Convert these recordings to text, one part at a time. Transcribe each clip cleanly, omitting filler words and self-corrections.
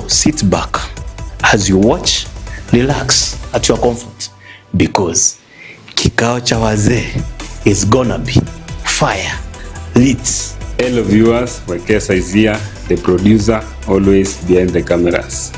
So sit back as you watch, relax at your comfort, because kikao cha wazee is gonna be fire lit. Hello viewers, Wekesa is here, the producer, always behind the cameras.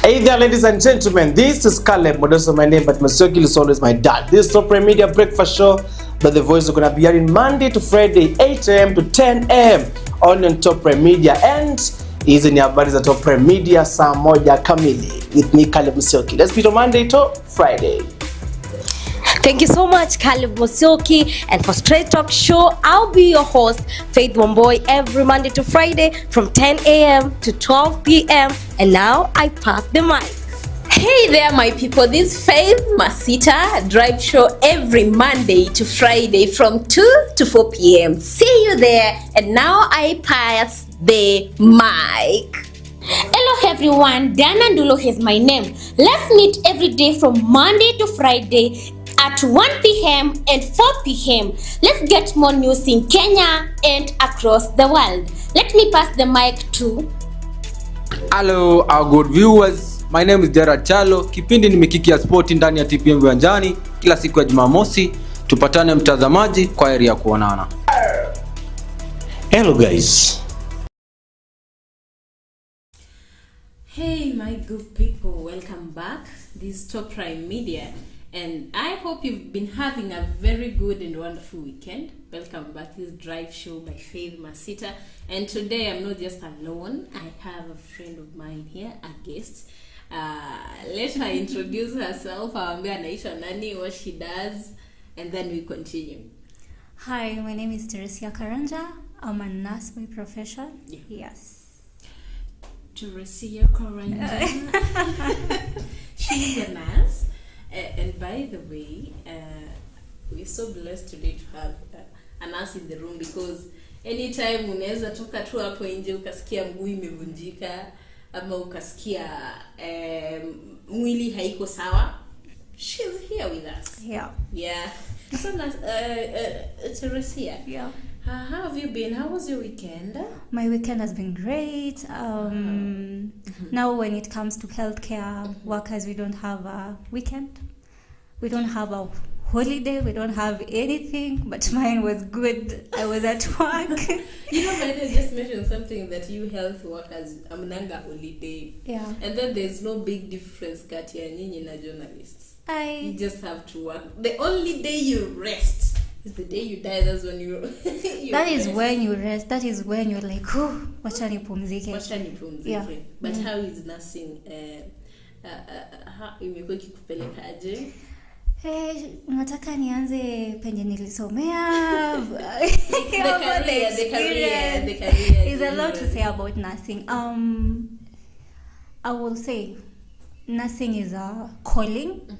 Hey there, ladies and gentlemen, this is Caleb Modesto, my name, but Musyoki is always my dad. This is Top Prime Media Breakfast Show, but the voice is going to be airing Monday to Friday, 8 a.m. to 10 a.m. on Top Prime Media, and hizi ni habari za Top Prime Media saa moja kamili with me Caleb Musyoki. Let's be on Monday to Friday. Thank you so much, Caleb Musyoki. And for Straight Talk Show, I'll be your host, Faith Wamboy, every Monday to Friday from 10 a.m. to 12 p.m. And now I pass the mic. Hey there, my people. This is Faith Masita Drive Show every Monday to Friday from 2 to 4 p.m. See you there. And now I pass the mic. Hello everyone, Dana Ndulo is my name. Let's meet every day from Monday to Friday at 1 p.m. and 4 p.m. Let's get more news in Kenya and across the world. Let me pass the mic to... Hello our good viewers, my name is Gerard Chalo. Kipindi ni Mikiki ya Sport ndani ya TPM Viwanjani kila siku ya Jumamosi. Tupatane mtazamaji, kwa heri ya kuonana. Hello guys. Hey my good people, welcome back. This is Top Prime Media, and I hope you've been having a very good and wonderful weekend. Welcome back to this Drive Show by Faith Masita, and today I'm not just alone. I have a friend of mine here, a guest. Let her introduce herself, aambie anaitwa nani, what she does, and then we continue. Hi, my name is Teresia Karanja. I'm a nurse by profession. Yeah. Yes. Teresia Karanja. She's a nurse. And by the way, we're so blessed today to have a nurse in the room, because anytime unaweza toka tu hapo nje ukasikia mguu imevunjika ama ukasikia mwili haiko sawa, she's here with us. Yeah. So Teresia. Yeah. How have you been? How was your weekend? My weekend has been great. Now when it comes to healthcare workers, we don't have a weekend. We don't have a holiday. We don't have anything. But mine was good. I was at work. You know, I just mentioned something that you health workers amnanga holiday. Yeah. And then there's no big difference kati ya nyinyi na journalists. You just have to work. The only day you rest is the day you die. That's when you that is rest. When you rest. That is when you're like, oh, wacha nipumzike. Yeah. But how is nursing? Imekuwa ikikupeleka aje? Nataka nianze penye nilisomea. The career. There's a lot to say about nursing. I will say nursing is a calling. Mm-hmm.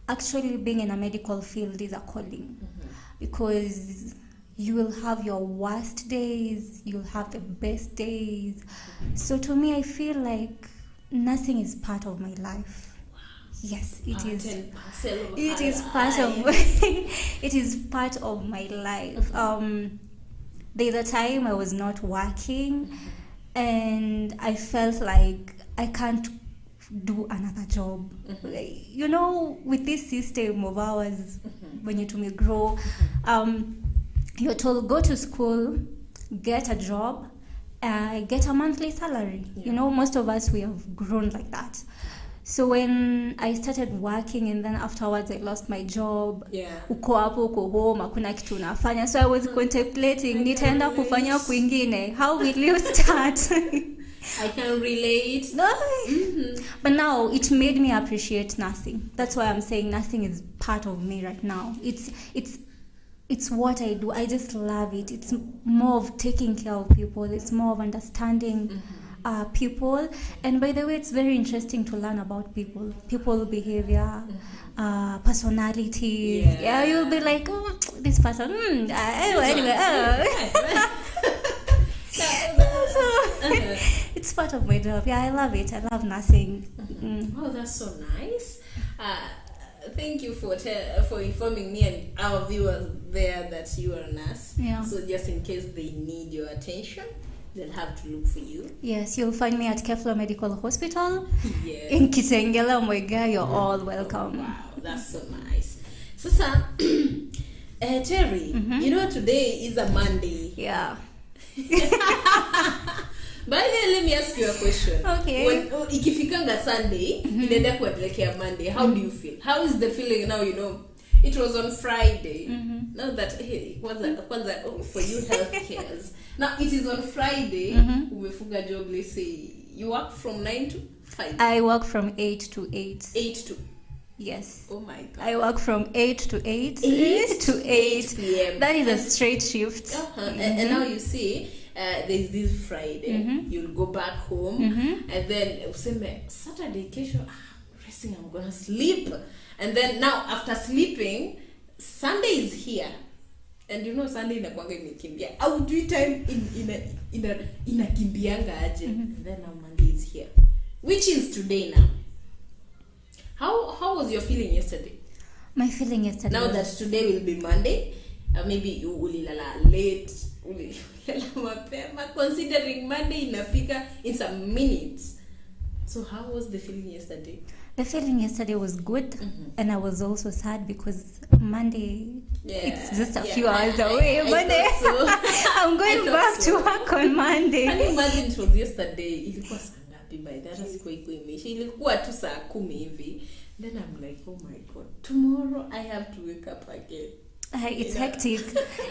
Actually, being in a medical field is a calling. Mm-hmm. Because you will have your worst days, you'll have the best days. Mm-hmm. So to me, I feel like nursing is part of my life. Yes, it is. It is part of it is part of my life. There's a time I was not working, and I felt like I can't do another job. You know, with this system of ours, when you grow, you're told go to school, get a job, get a monthly salary. Yeah. You know, most of us, we have grown like that. So when I started working and then afterwards I lost my job, uko hapo uko home hakuna kitu unafanya, so I was contemplating nitaenda kufanya kwingine. How will you start? I can relate. No. Mm-hmm. But now it made me appreciate nursing. That's why I'm saying nursing is part of me right now. It's what I do. I just love it. It's more of taking care of people. It's more of understanding people. And by the way, it's very interesting to learn about people behavior, personalities. Yeah, you'll be like, oh, this person. Anyway. So it's part of my job. Yeah, I love it. I love nursing. Oh, that's so nice. Thank you for informing me and our viewers there that you are a nurse. Yeah. So just in case they need your attention, they'll have to look for you. Yes, you'll find me at Kefla Medical Hospital Yeah. in Kitengela, Moiga. You're all welcome. Wow, that's so nice. Sasa, Terry, you know today is a Monday. Yeah. By the way, let me ask you a question. Okay. When ikifikanga Sunday, inaenda kuelekea Monday, how do you feel? How is the feeling now, you know? It was on Friday. Now that kwanza for you healthcares. Now it is on Friday. Umefunga job, let's say you work from 9 to 5. I work from 8 to 8. 8 to. Yes. Oh my God. I work from 8 to 8. 8 to 8 p.m. That is a straight shift. And now you see, there's this Friday. You'll go back home, and then useme Saturday, kesho, resting, I'm gonna sleep. And then now after sleeping, Sunday is here. And you know Sunday inakuanga imekimbia. How do you time inakimbianga aje? And then now Monday is here. Which is today now. How was your feeling yesterday? My feeling yesterday. Now that today will be Monday, maybe you ulilala late, ulilala mapema, considering Monday inafika in some minutes. So how was the feeling yesterday? The feeling yesterday was good, and I was also sad because Monday, it's just a few hours away. Monday, so. I'm going back to work on Monday. Can you imagine it was yesterday? Ilikuwa saa ngapi by that siku iko imeisha. Ilikuwa tu saa 10 hivi. Then I'm like, oh my God, tomorrow I have to wake up again. It's hectic.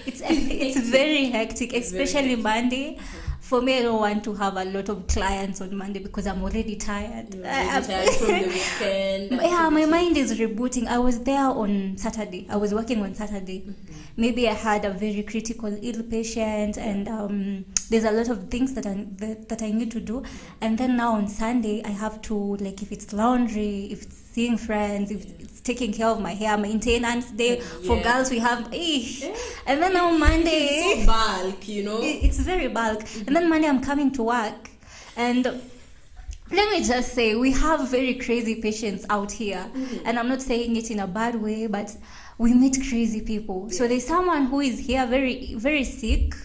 It's very hectic, especially Monday. For me, I don't want to have a lot of clients on Monday because I'm already tired. Tired from the weekend. Yeah, my mind is rebooting. I was there on Saturday. I was working on Saturday. Maybe I had a very critical ill patient, and there's a lot of things that I need to do. And then now on Sunday, I have to, like, if it's laundry, if it's seeing friends, if it's taking care of my hair, maintenance day. For girls, we have and then on Monday, it's so bulk, you know. It's very bulk. And then Monday, I'm coming to work, and let me just say, we have very crazy patients out here, and I'm not saying it in a bad way, but we meet crazy people. So there's someone who is here very, very sick,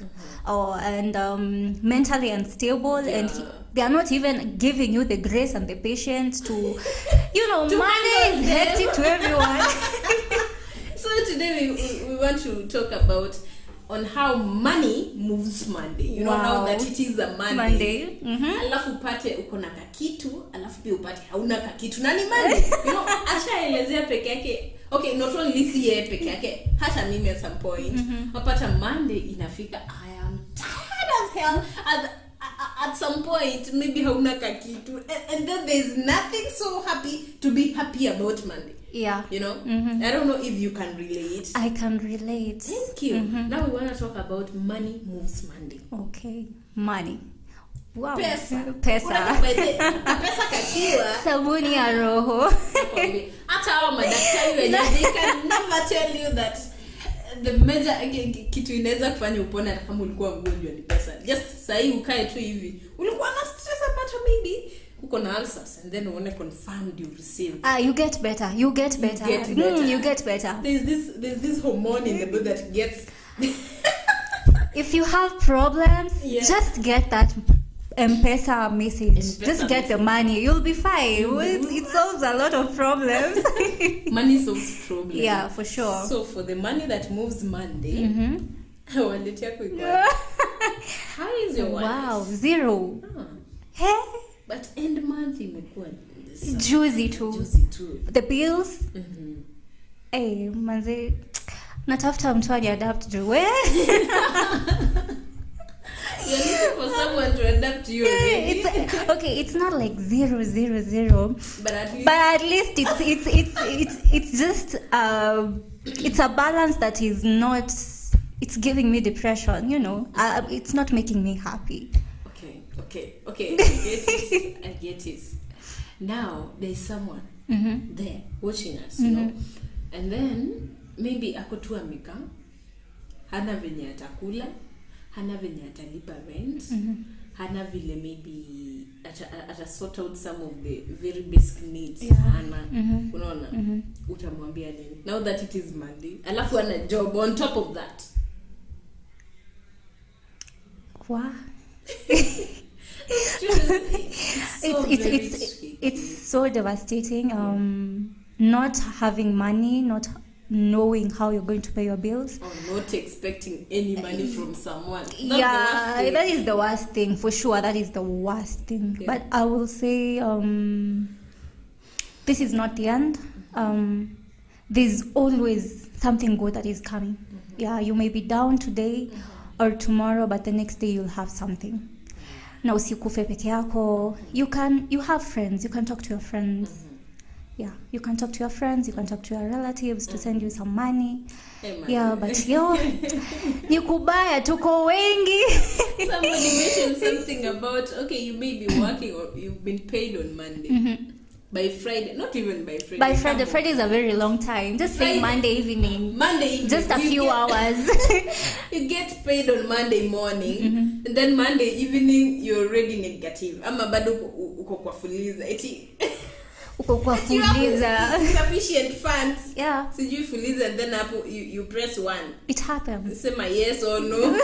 and mentally unstable, and they are not even giving you the grace and the patience to, money is hectic to everyone. So today we want to talk about on how money moves Monday. You know, now that it is a Monday. Alafu upate uko na kakitu, alafu pia upate hauna kakitu. Na ni Monday. You know, acha elezea peke yake. Okay, not only si yeye peke yake, hata mimi at some point. Wapata Monday inafika, I am tired as hell. At some point, maybe hauna kakitu. And then there's nothing so happy to be happy about Monday. Yeah. You know? I don't know if you can relate. I can relate. Thank you. Now we want to talk about money moves Monday. Okay. Money. Wow. Pesa. Pesa kakiwa. Sabuni ya roho. Hata hao madaktari wenye they can never tell you that the major kitu inaweza kufanya upone hata kama ulikuwa mgonjwa ni pesa. Just sahi ukae tu hivi. Ulikuwa na stress but maybe uko na ulcers, and then uone confirmed you receive. You get better. You get better. You get better. There's this hormone in the body that gets. If you have problems, just get that M-Pesa message. Just get the money. You'll be fine. It solves a lot of problems. Money solves problems. Yeah, for sure. So for the money that moves Monday, wallet yako iko. How is your wallet? Wow, 0. Hey. But end month imekuwa juicy too. The bills. Hey, manze, natafuta mtu adapt to we. You're looking for someone to adapt to you. It's not like 000, but at least it's just it's a balance that is not. It's giving me depression. It's not making me happy. Okay, I get it. Now there's someone there watching us, you know, and then maybe ako tu amekaa, hana venye atakula, hana venye atalipa rent, hana vile maybe ata sort out some of the very basic needs. Hana, unaona, utamwambia nini? Now that it is Monday, alafu ana job on top of that. Wow. It's so devastating. Not having money, not knowing how you're going to pay your bills, or not expecting any money from someone. That is the worst thing for sure. That is the worst thing. But I will say this is not the end. There's always something good that is coming. You may be down today or tomorrow, but the next day you'll have something. Na usikufe peke yako. You have friends. You can talk to your friends. You can talk to your friends, you can talk to your relatives to send you some money. But ni kubaya, tuko wengi. Somebody mentioned something about, okay, you may be working or you've been paid on Monday. By Friday, not even by Friday. By Friday, Friday is a very long time. Just say Monday evening. Just a few hours. You get paid on Monday morning, and then Monday evening you're already negative. Ama bado uko kwa fuliza. Uko kwa fuliza. Sufficient funds. Sijui fuliza, and then you press 1. It happens. Say my yes or no.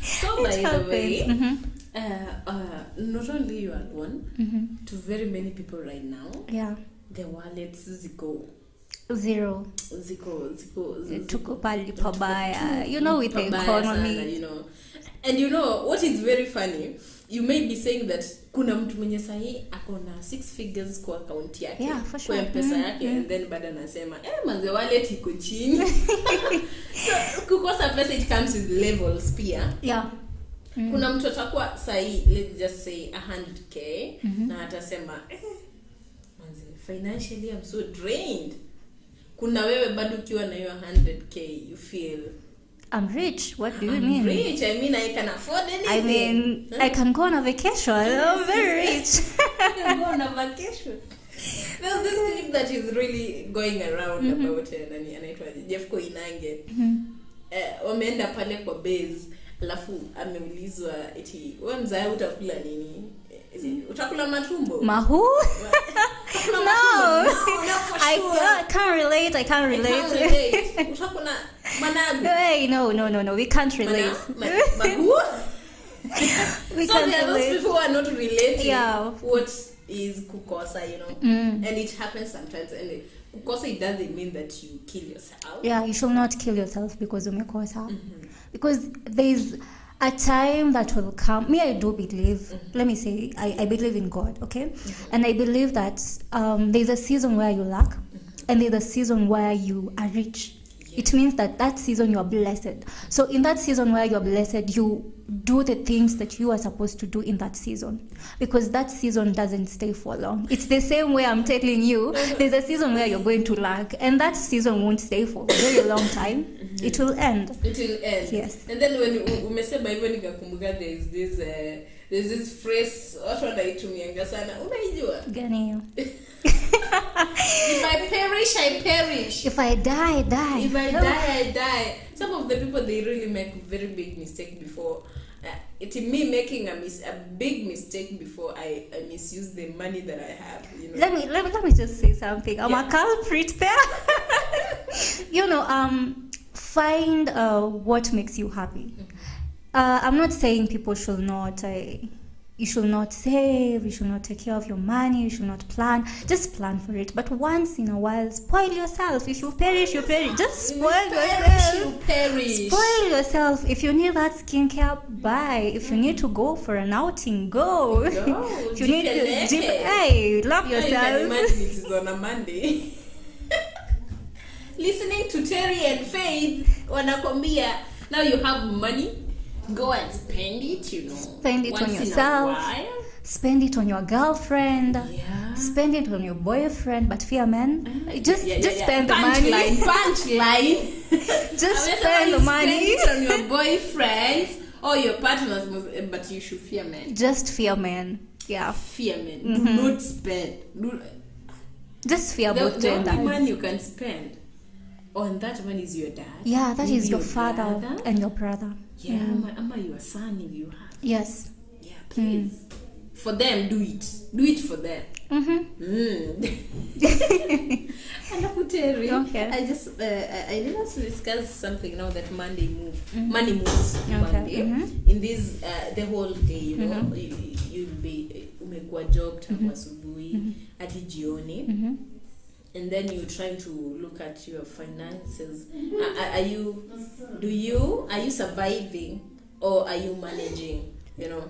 So by the way, not only you are one, to very many people right now, the wallets ziko zero. Tuko pali pabaya. You know, with the economy. Sana, you know. And you know what is very funny? You may be saying that kuna mtu mwenye sahi akona 6 figures kwa account yake, for sure. Kwa pesa yake, and then bado anasema manze wallet iko chini. So kukosa pesa, it comes with levels pia. Kuna mtu atakuwa sahi, let's just say 100k, na atasema manze financially I'm so drained. Kuna wewe bado ukiwa na hiyo 100k you feel I'm rich. What do you mean? Rich. I mean, I can afford anything. I mean, I can go on a vacation. I'm very rich. I can go on a vacation. There's this clip that is really going around about anaitwa Jeff Koinange. Wameenda pale kwa base, alafu ameulizwa eti wewe mzaa utakula nini? Utakula matumbo? Mahu? No, I can't relate. Utakula managu? Hey, no. We can't relate. Mahu? We so can't relate. Those people who are not relating what is kukosa, you know. And it happens sometimes. And kukosa, it doesn't mean that you kill yourself. You should not kill yourself because umekosa. Because there's a time that will come. Me, I do believe, let me say, I believe in God, okay? And I believe that there's a season where you lack, and there's a season where you are rich. It means that season you are blessed. So in that season where you are blessed, you do the things that you are supposed to do in that season. Because that season doesn't stay for long. It's the same way I'm telling you, there's a season where you're going to lack, and that season won't stay for a very long time. It will end. Yes. And then when umesema hivyo nikakumbuka there's this phrase watu wanaitumia sana. Unaijua? Gani hiyo? If I perish, I perish. If I die, I die. If I die, I die. Some of the people, they really make very big mistake before. Me making a big mistake before I misuse the money that I have. You know? Let me just say something. I'm a culprit there. Find what makes you happy. I'm not saying people should not. You should not save, you should not take care of your money, you should not plan. Just plan for it. But once in a while, spoil yourself. If you perish, you perish. Just spoil yourself. Spoil yourself. If you need that skincare, buy. If you need to go for an outing, go. If you need to love yourself. I can imagine it is on a Monday. Listening to Terry and Faith, wanakwambia, now you have money. Go and spend it, you know. Spend it on yourself. Spend it on your girlfriend. Spend it on your boyfriend. But fear men, just spend the money. Punchline. Just spend the money. Spend it on your boyfriend, Oh, your partners must, but you should fear men. Just fear men. Yeah. Fear men. Do not spend. Just fear both The genders. only man you can spend on that man is your dad. Yeah, that Maybe is your father brother. and your brother. Yeah, ama your son if you have. Yes. Yeah, please. For them, do it. Do it for them. Alafu Terry, Okay. I just I need us to discuss something now that Monday moves Monday. In this the whole day, you know, you'll be umekuwa job tangu asubuhi hadi jioni. And then you try to look at your finances. Are you surviving or are you managing, you know?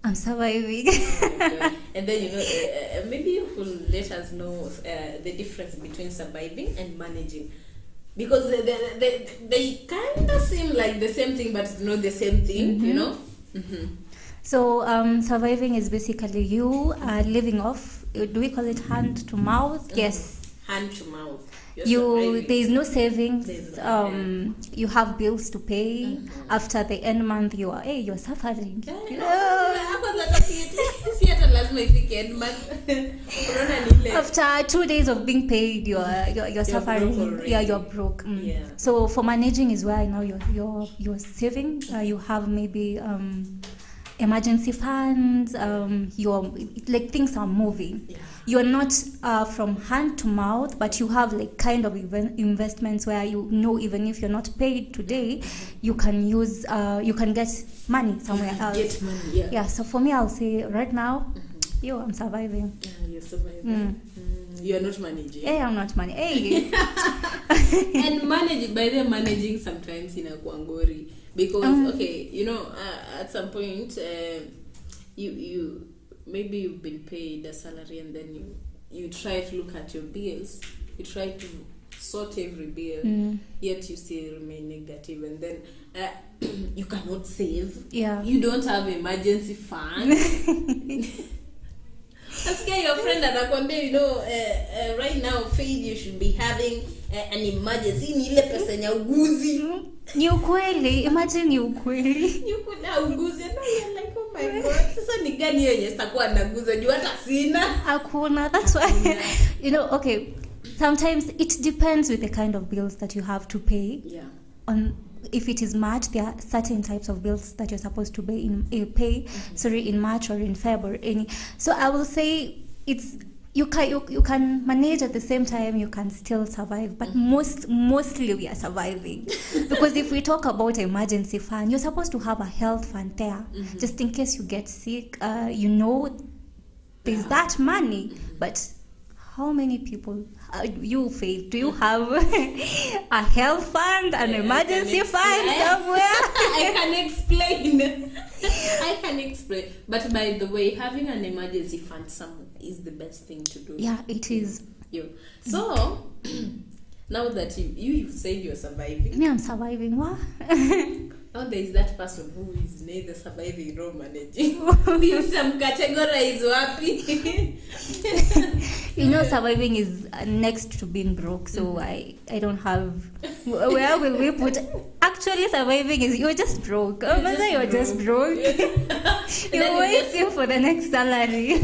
I'm surviving. And then, you know, maybe you could let us know the difference between surviving and managing, because they kind of seem like the same thing, but it's not the same thing, you know. So surviving is basically you living off. Do we call it hand to mouth? Yes. Hand to mouth. There is no savings. You have bills to pay. After the end month, you're suffering. After 2 days of being paid, you're suffering. Broke Yeah, you're broke. Yeah. So for managing is where now you're saving. You have maybe emergency funds. You're like things are moving. Yeah. You're not from hand to mouth, but you have like kind of investments where you know even if you're not paid today, you can use you can get money somewhere else. Get money, yeah. Yeah. So for me, I'll say right now, I'm surviving. Yeah, you're surviving. You're not managing. Hey, I'm not money. Hey. And managing sometimes in a kwangori, because okay, you know, at some point you maybe you've been paid a salary, and then you try to look at your bills, you try to sort every bill, yet you still remain negative, and then you cannot save. Yeah. You don't have emergency fund. Nasikia your friend anakuambia, you know, right now Faith, you should be having an emergency. Ni ile pesa ya uguzi. Ni ukweli. Imagine ni ukweli. You could have uguzi, and you're like, oh my god, sasa ni gani yenye sitakuwa naguza juu hata sina. Hakuna. That's why you know, okay, sometimes it depends with the kind of bills that you have to pay. Yeah. If it is March, there are certain types of bills that you're supposed to pay in March or in February. So I will say it's you can manage at the same time, you can still survive, but mostly we are surviving. Because if we talk about emergency fund, you're supposed to have a health fund there, just in case you get sick. You know, there's that money, but how many people you fail? Do you have a health fund, an emergency fund somewhere? I can explain. But by the way, having an emergency fund somewhere is the best thing to do. Yeah, it is. So now that you've said you're surviving. Me, I'm surviving. What? Now there is that person who is neither surviving nor managing. You some categorize wapi. You know, surviving is next to being broke, so I don't have. Where will we put? Actually, surviving is you're just broke. You're just broke. You're waiting for the next salary.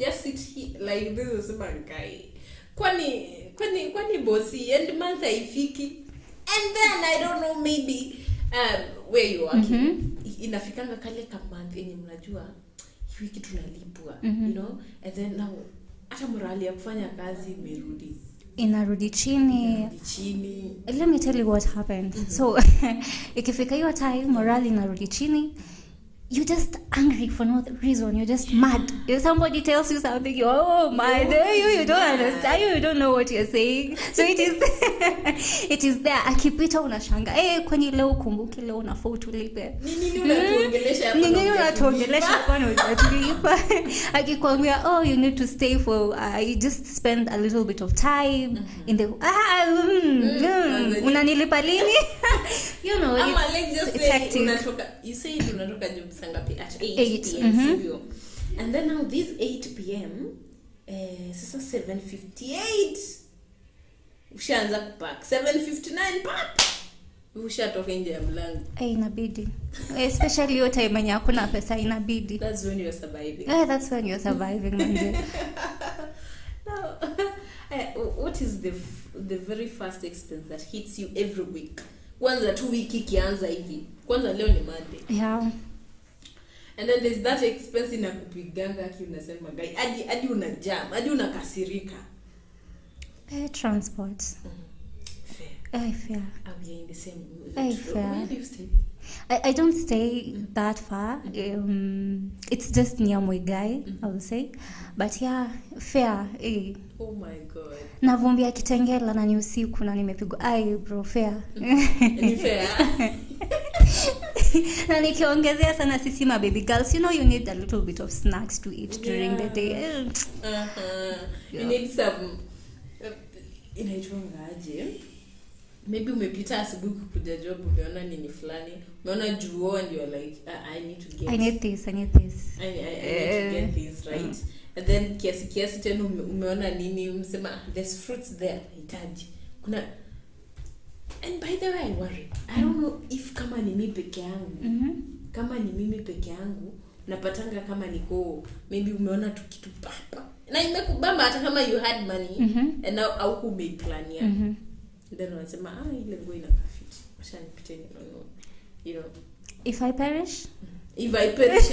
Just sit here like this is mankai. Kwani bossy end month haifiki. And then I don't know, maybe where you are working, inafikanga kale ka month yenye mnajua hii wiki tunalipwa, you know, and then now hata morali ya kufanya kazi imerudi. Inarudi chini. Let me tell you what happens. So ikifika hiyo time morali inarudi chini, you're just angry for no reason. You're just mad. If somebody tells you something, you're mad. You don't understand. You don't know what you're saying. So it is it is there. Akipita unashanga. Kwani leo kumbuki leo unafaa utulipe. Nini unatuongelesha hapa? Nini unatuongelesha hapa na unatulipa? Akikwambia, you need to stay for you just spend a little bit of time in the unanilipa lini? You know, it's hectic. You say unatoka job sangapi at 8 p.m. And then now this 8 p.m. Sasa 7:58 ushaanza kupack, 7:59 pack. Ushatoka nje ya mlango. Inabidi. Especially hiyo time yenye hakuna pesa inabidi. That's when you're surviving. That's when you're surviving, manze. Now, what is the very first expense that hits you every week? Kwanza tu wiki kianza hivi. Kwanza leo ni Monday. Yeah. And then there's that expense inakupiganga ki unasema guy hadi una jam, hadi unakasirika. Transport. Fair. Fair. Are we in the same Fair. Where do you stay? I don't stay that far. It's just near Muigai, I would say. But yeah, fair. Oh my god. Na vumbi ya Kitengela na ni usiku na nimepigwa. Bro, fair. Ni fair. Na nikiongezea sana sisi ma baby girls, you know you need a little bit of snacks to eat during the day. You need some inaitwangaje? Maybe umepita asubuhi kukuja job umeona nini fulani, umeona juo and you're like I need to get I need this. I need to get this, right? And then kiasi tena umeona nini umsema there's fruits there hitaji. Kuna and by the way I worry. I don't know if kama ni mimi peke yangu. Kama ni mimi peke yangu napatanga kama niko maybe umeona tu kitu papa. Na imekubamba hata kama you had money and now au kumeplania. Then unasema ile nguo ina kafiti. Acha nipite no. You know, if I perish I perish.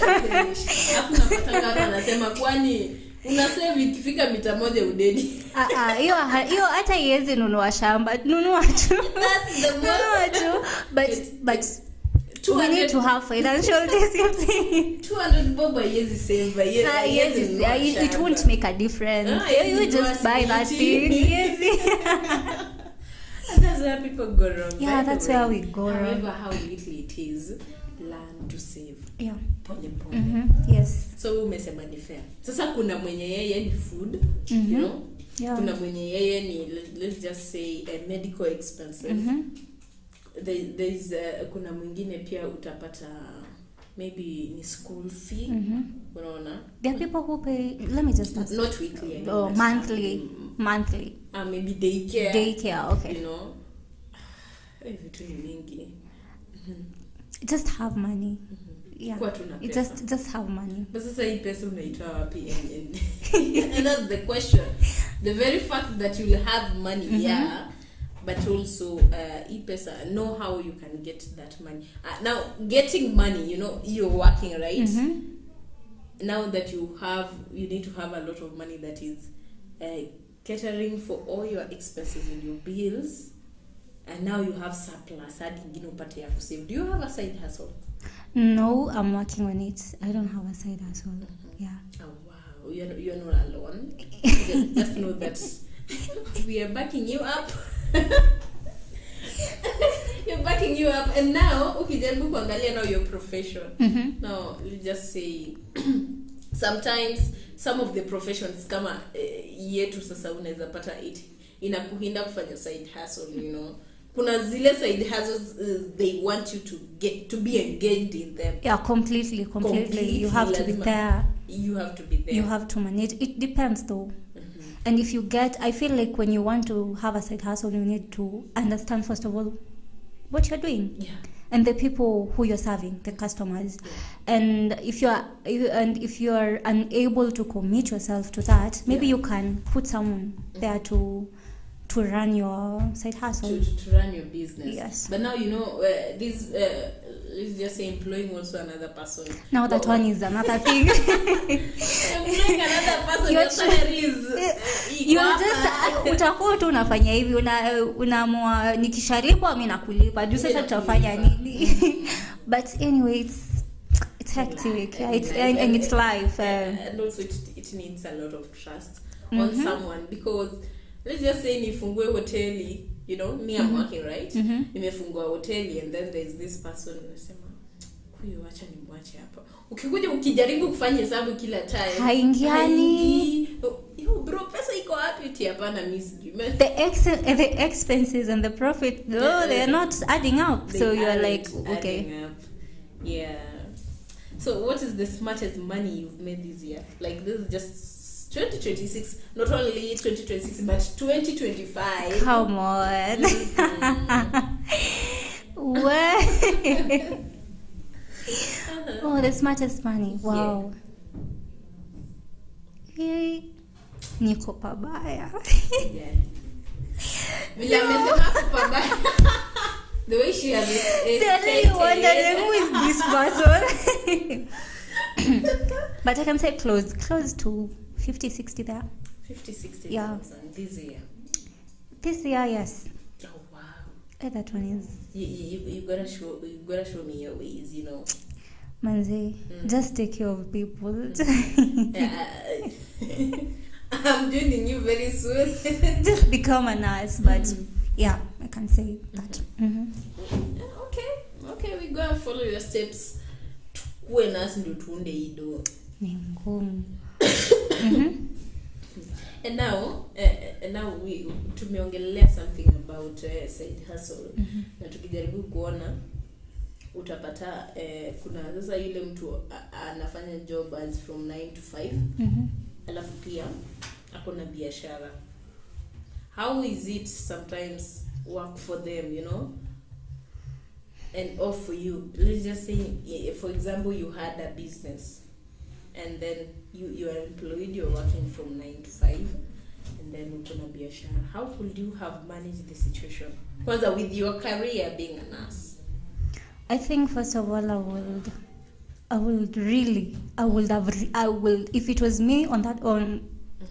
Hapo napatanga hata anasema kwani una save ikifika mita moja udedi. Hiyo hata iwezi nunua shamba. Nunua tu. That's the most. But we need to have financial discipline. 200 bob iwezi save. It won't make a difference. You just buy that thing. That's where people go wrong. Yeah, that's where we go wrong. However, how little it is, learn to save. Yeah. Pole. Yes. So umesema ni fair. Sasa kuna mwenye yeye ni food, you know? Yeah. Kuna mwenye yeye ni let's just say medical expenses. There's kuna mwingine pia utapata maybe ni school fee. Unaona? There are people who pay, let me just ask. Not weekly. I mean, monthly. Maybe daycare. Daycare, okay. You know? Vitu mingi. Just have money. Yeah. Kwa tuna pesa. Just have money. But sasa hii pesa unaitoa wapi? And that's the question. The very fact that you'll have money, yeah, but also hii pesa, know how you can get that money. Now getting money, you know, you're working, right? Now that you need to have a lot of money that is catering for all your expenses and your bills, and now you have surplus. Hadi ingine upate ya kusave. Do you have a side hustle? No, I'm working on it. I don't have a side hustle. Yeah. Oh wow, you're not alone. Just know that we are backing you up. You're backing you up, and now ukijaribu kuangalia now your profession. Now let's just say sometimes some of the professions kama yetu sasa unaweza pata inakuhinda kufanya side hustle, you know. Kuna zile side hustles they want you to be engaged in them. Yeah, completely. You have to be there. You have to be there. You have to manage. It depends though. And if you I feel like when you want to have a side hustle, you need to understand first of all what you're doing. Yeah. And the people who you're serving, the customers. Yeah. And if you're unable to commit yourself to that, maybe you can put someone there to run your side hustle. To run your business. Yes. But now, you know, this let's just say employing also another person. Now that one is another thing. Employing another person, your salary is utakuwa tu unafanya hivi unaamua nikishalipwa mimi nakulipa juu sasa tutafanya nini. But anyway, it's hectic. And it's life. And also it needs a lot of trust on someone, because let's just say nifungue hoteli, you know, me I'm working, right? Nimefungua hoteli, and then there's this person unasema huyu acha nimwache hapa. Ukikuja ukijaribu kufanya hesabu kila time haingiani. Yo bro, pesa iko wapi? Ti hapana mimi sijui. The expenses and the profit, they are not adding up. So you are like, okay. Yeah. So what is the smartest money you've made this year? Like this is just 2026, not only 2026 but 2025. Come on. Oh, the smartest money. Wow. Hey, niko pabaya. Yeah. Vile amesema kupambana. The way she has Tell you wondering who is this person. But I can say close to 50-60 there. 50-60 Yeah. this year. This year, yes. Oh wow. That one is You gotta show me your ways, you know. Manze, just take care of people. I'm joining you very soon. Just become a nurse, but yeah, I can say that. Okay, we go and follow your steps. Tukue nasi ndio tuunde hii do. Ni ngumu. And now we tumeongelea something about side hustle. Na tukijaribu kuona utapata kuna sasa yule mtu anafanya job as from 9 to 5. Alafu pia akona biashara. How is it sometimes work for them, you know? And or for you. Let's just say, for example, you had a business and then you are employed, you're working from 9 to 5 and then you're gonna be a share. How could you have managed the situation? Kwanza with your career being a nurse. I think first of all, I will if it was me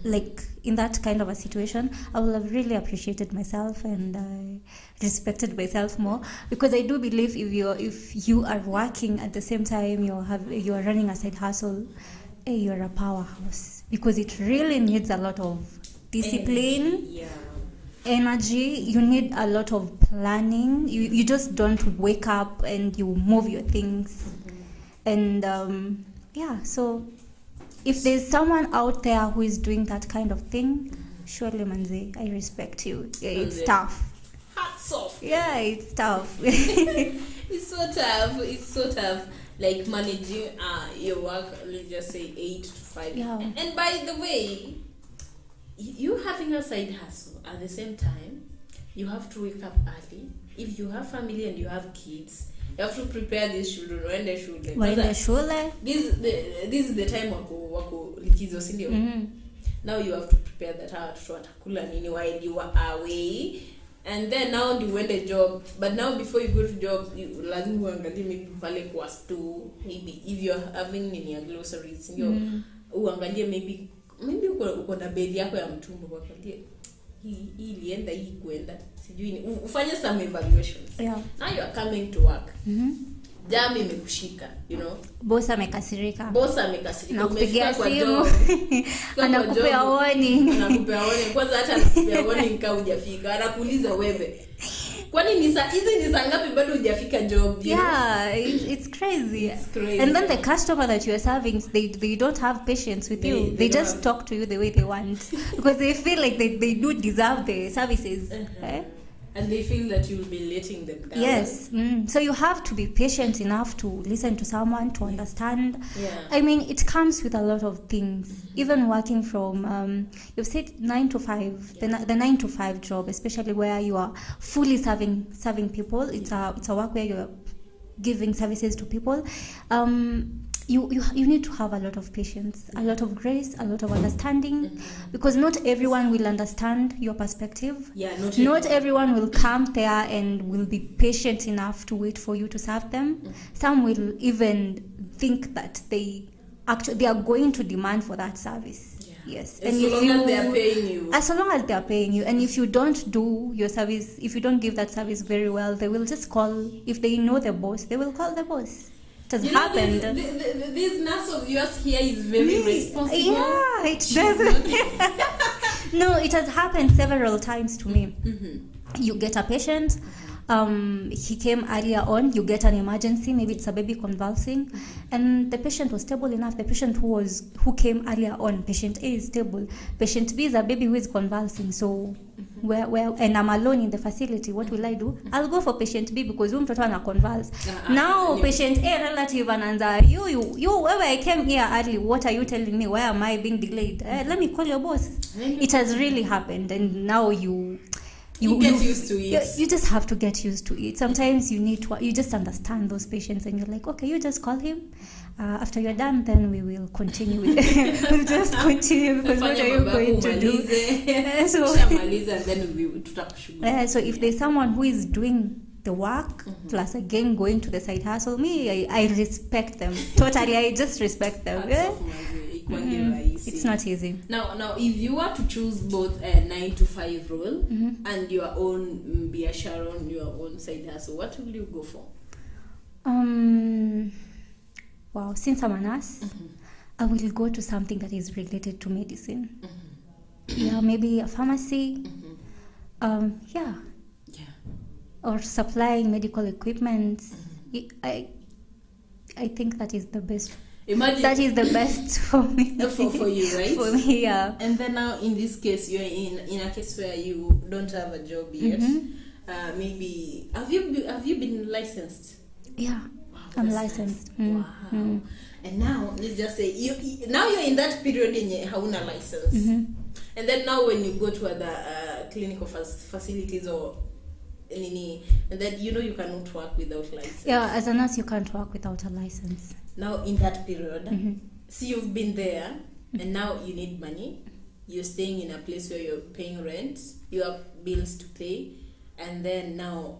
like in that kind of a situation, I would have really appreciated myself and respected myself more, because I do believe if you are working at the same time you are running a side hustle, you're a powerhouse, because it really needs a lot of discipline, energy. You need a lot of planning. You just don't wake up and you move your things. And so if there's someone out there who is doing that kind of thing, surely Manze, I respect you. Yeah, it's tough. Hats off. Yeah, it's tough. It's so tough. Like managing your work, let's just say 8 to 5. Yeah. And by the way, you having a side hustle at the same time, you have to wake up early. If you have family and you have kids, you have to prepare these children when they should. This is the time wako likizo, si ndio? Now you have to prepare that watoto watakula nini while you are away. And then now you went a job, but now before you go to job, you lazima uangalie maybe pale kwa store, maybe if you're having nini ya groceries, ndio uangalie maybe uko na beli yako ya mtumbo, uangalie hii ilienda, hii kwenda, sijui ni ufanye some evaluations. Now you are coming to work. Jam imekushika, you know. Boss amekasirika. Nakupigia simu. Anakupea warning. Kwanza hata anakupea warning kama hujafika. Anakuuliza wewe, kwani hizi ni saa ngapi bado hujafika job? It's crazy. And then the customer that you are serving, they don't have patience with you. They just talk to you the way they want, because they feel like they do deserve the services. And they feel that you'll be letting them down. Yes. So you have to be patient enough to listen to someone, to understand. I mean, it comes with a lot of things. Even working from, you've said 9 to 5, the 9 to 5 job, especially where you are fully serving people. It's a work where you're giving services to people. You need to have a lot of patience, a lot of grace, a lot of understanding, because not everyone will understand your perspective. Not everyone will come there and will be patient enough to wait for you to serve them. Some will even think that they are going to demand for that service. Yes. As long as they are paying you. As long as they are paying you. And if you don't do your service, if you don't give that service very well, they will just call, if they know the boss, they will call the boss. It has happened. This nurse of yours here is very responsible. Yeah, it does. No, it has happened several times to me. You get a patient, he came earlier on, you get an emergency, maybe it's a baby convulsing, and the patient was stable enough. The patient who came earlier on, patient A is stable. Patient B is a baby who is convulsing. So and I'm alone in the facility, what will I do? I'll go for patient B because mtoto ana convulse. Now patient A relative ananza, you where I came here early, what are you telling me? Why am I being delayed? Let me call your boss. It has really happened, and now You get used to it. You just have to get used to it. Sometimes you need to, you just understand those patients, and you're like, okay, you just call him. After you're done, then we will continue with we'll just continue, because what are you going to do? So if there's someone who is doing the work, plus again going to the side hustle, I respect them totally. I just respect them. It's not easy. Now if you were to choose both a 9 to 5 role and your own biashara, your own side hustle, what will you go for? Wow, since I'm a nurse, I will go to something that is related to medicine. Yeah, maybe a pharmacy. Yeah. Or supplying medical equipment. I think that is the best. Imagine that is the best for me. for you, right? For me, yeah. And then now in this case, you're in a case where you don't have a job yet. Maybe have you been licensed? Yeah. I'm licensed. Wow. And now let's just say you're in that period in hauna license. And then now when you go to other clinical facilities or any, and then you cannot work without license. Yeah, as a nurse you can't work without a license. Now in that period, see, you've been there and now you need money. You're staying in a place where you're paying rent, you have bills to pay. And then now,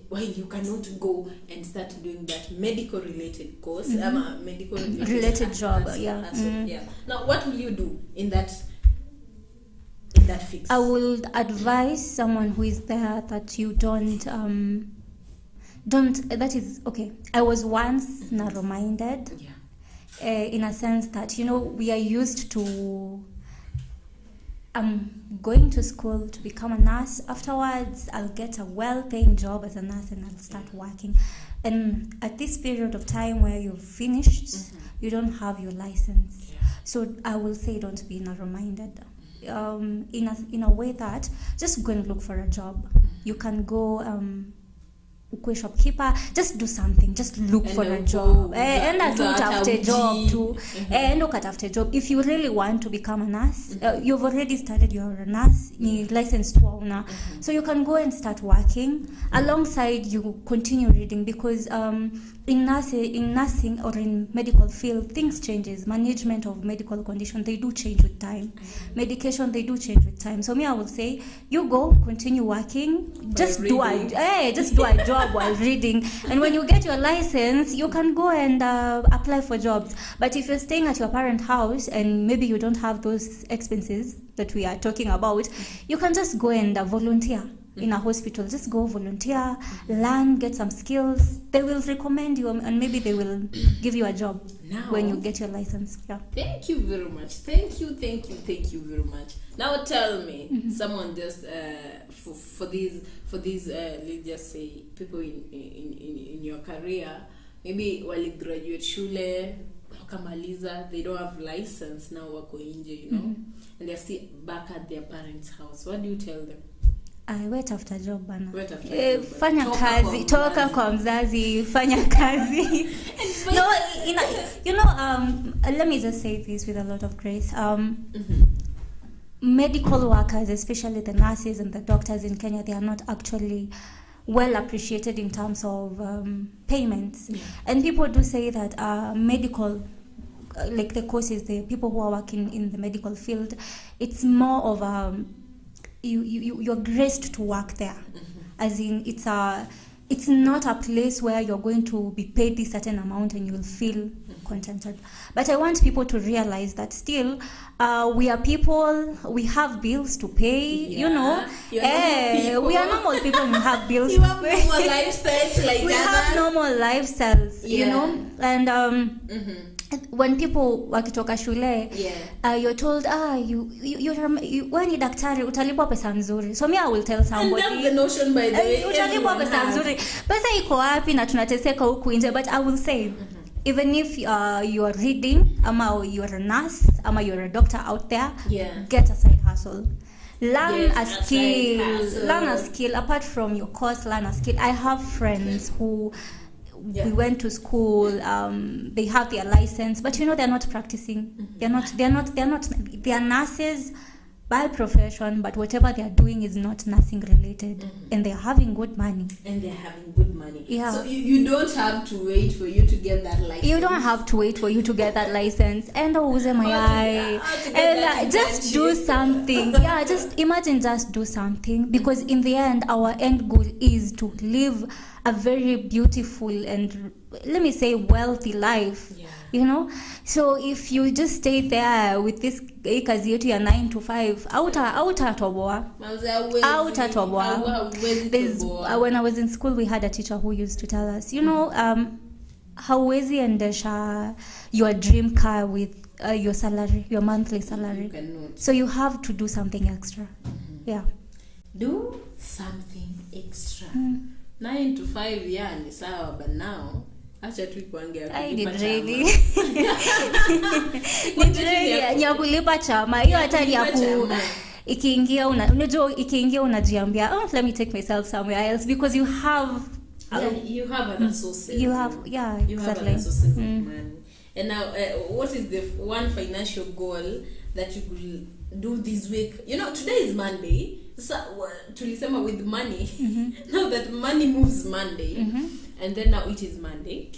while you cannot go and start doing that medical related course, medical related job, yeah. Now, what will you do in that fix? I will advise someone who is there that you don't. That is okay. I was once narrow-minded, in a sense that we are used to. I'm going to school to become a nurse. Afterwards, I'll get a well-paying job as a nurse and I'll start working. And at this period of time where you've finished, you don't have your license. So I will say don't be narrow-minded. In a way that just go and look for a job. You can go shopkeeper, just do something, just look for a job and atafute job too, and look at job. If you really want to become a nurse, you've already started, you're a nurse, you're licensed to owner, so you can go and start working alongside you continue reading, because in nursing or in medical field, things changes. Management of medical condition, they do change with time. Medication, they do change with time. So I will say, you go, continue working, just do a job while reading. And when you get your license, you can go and apply for jobs. But if you're staying at your parent house and maybe you don't have those expenses that we are talking about, you can just go and volunteer. In a hospital, just go volunteer, learn, get some skills. They will recommend you and maybe they will give you a job when you get your license. Yeah. Thank you very much. Thank you very much. Now tell me, someone just for these let's just say people in your career, maybe wali graduate shule wakamaliza, they don't have license, now wako nje, and they're still back at their parents' house. What do you tell them? I wait after job bana. Fanya kazi, toka kwa mzazi, fanya kazi. Let me just say this with a lot of grace. Medical workers, especially the nurses and the doctors in Kenya, they are not actually well appreciated in terms of payments. And people do say that medical, like the courses, the people who are working in the medical field, it's more of you're graced to work there, as in it's not a place where you're going to be paid this certain amount and you'll feel contented. But I want people to realize that still we are people, we have bills to pay, we are normal people who have bills to pay. Normal lifestyles like we have normal lifestyles, and when people wakitoka shule, you're told, wewe ni daktari, utalipwa pesa nzuri. So me, I will tell somebody, and that's the notion, by the way, utalipwa pesa nzuri. Pesa iko wapi na tunateseka huku nje? But I will say, even if you are reading, ama you're a nurse, ama you're a doctor out there, get a side hustle. Learn a skill. Apart from your course, learn a skill. I have friends who we went to school, they have their license, but they're not practicing. They're nurses, by profession, but whatever they are doing is not nursing related, and they're having good money. Yeah. So you don't have to wait for you to get that license. You don't have to wait for you to get that license. And just do something. Yeah, just imagine, just do something, because in the end, our end goal is to live a very beautiful and, let me say, wealthy life. Yeah. You know, so if you just stay there with this kazi yetu ya 9 to 5, outatoboa. When I was in school, we had a teacher who used to tell us, you know, hauwezi endesha your dream car with your salary, your monthly salary. You cannot. So you have to do something extra. Yeah. Do something extra. 9 to 5, yeah, ni sawa, but now acha tu kuangia kulipa chama hiyo hata ni ikiingia ikiingia unajiambia, let me take myself somewhere else, because you have other sources. You have exactly. Have other sources of money. And now what is the one financial goal that you could do this week? You know, today is Monday. So tulisema with money, now that money moves Monday, and then now it is Monday.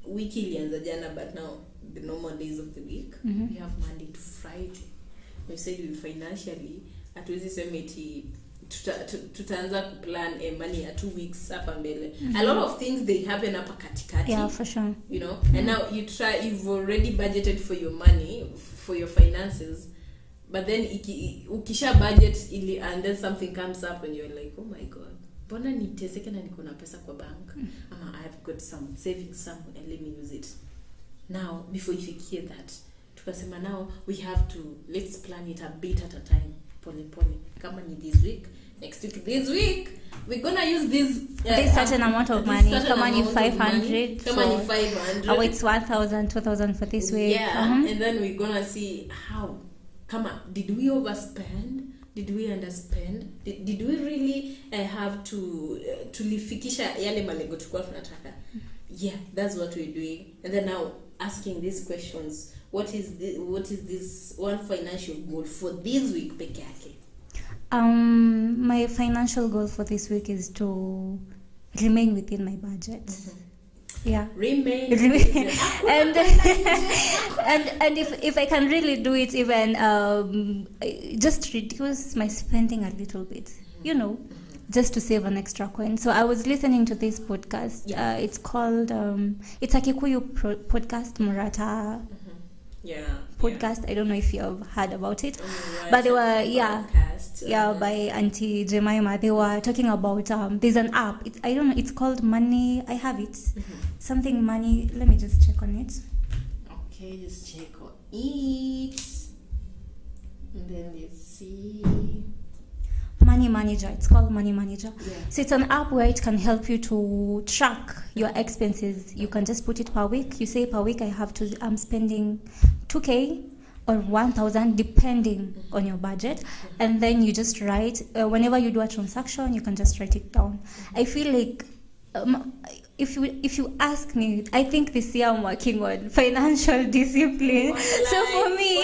Wiki ilianza jana, but now the normal days of the week, we have Monday to Friday. We said we financially, hatuwezi sema eti tutaanza kuplan money ya 2 weeks hapa mbele. A lot of things they happen hapa katikati. Yeah, for sure. You know, and now you've already budgeted for your money, for your finances. But then ukisha budget and then something comes up and you're like, oh my god, mbona niteseke na niko na pesa kwa bank, ama I've got some savings somewhere and let me use it. Now before you hear that, tukasema now we have to, let's plan it a bit at a time, pole kama ni this week, next week, this week we're gonna use this certain amount of money, kama ni 500, or it's 1,000, 2,000 for this week. Yeah. And then we're gonna see how, did we overspend? Did we underspend? Did we really have to lifikisha yale malengo tulikuwa tunataka? Yeah, that's what we're doing. And then now asking these questions, what is this one financial goal for this week peke yake? My financial goal for this week is to remain within my budget. Yeah, remain and if I can really do it, even just reduce my spending a little bit, you know, just to save an extra coin. So I was listening to this podcast. It's called it's a Kikuyu podcast, Murata podcast. I don't know if you have heard about it, but they were by Auntie Jemima. They were talking about there's an app. I don't know. It's called Money. I have it. Something Money. Let me just check on it. Okay, just check on it. And then let's see. Money Manager. It's called Money Manager. Yeah. So it's an app where it can help you to track your expenses. You can just put it per week. You say per week I'm spending 2K or 1,000 depending on your budget, and then you just write whenever you do a transaction, you can just write it down. I feel like if you ask me, I think this year I'm working on financial discipline. So for me,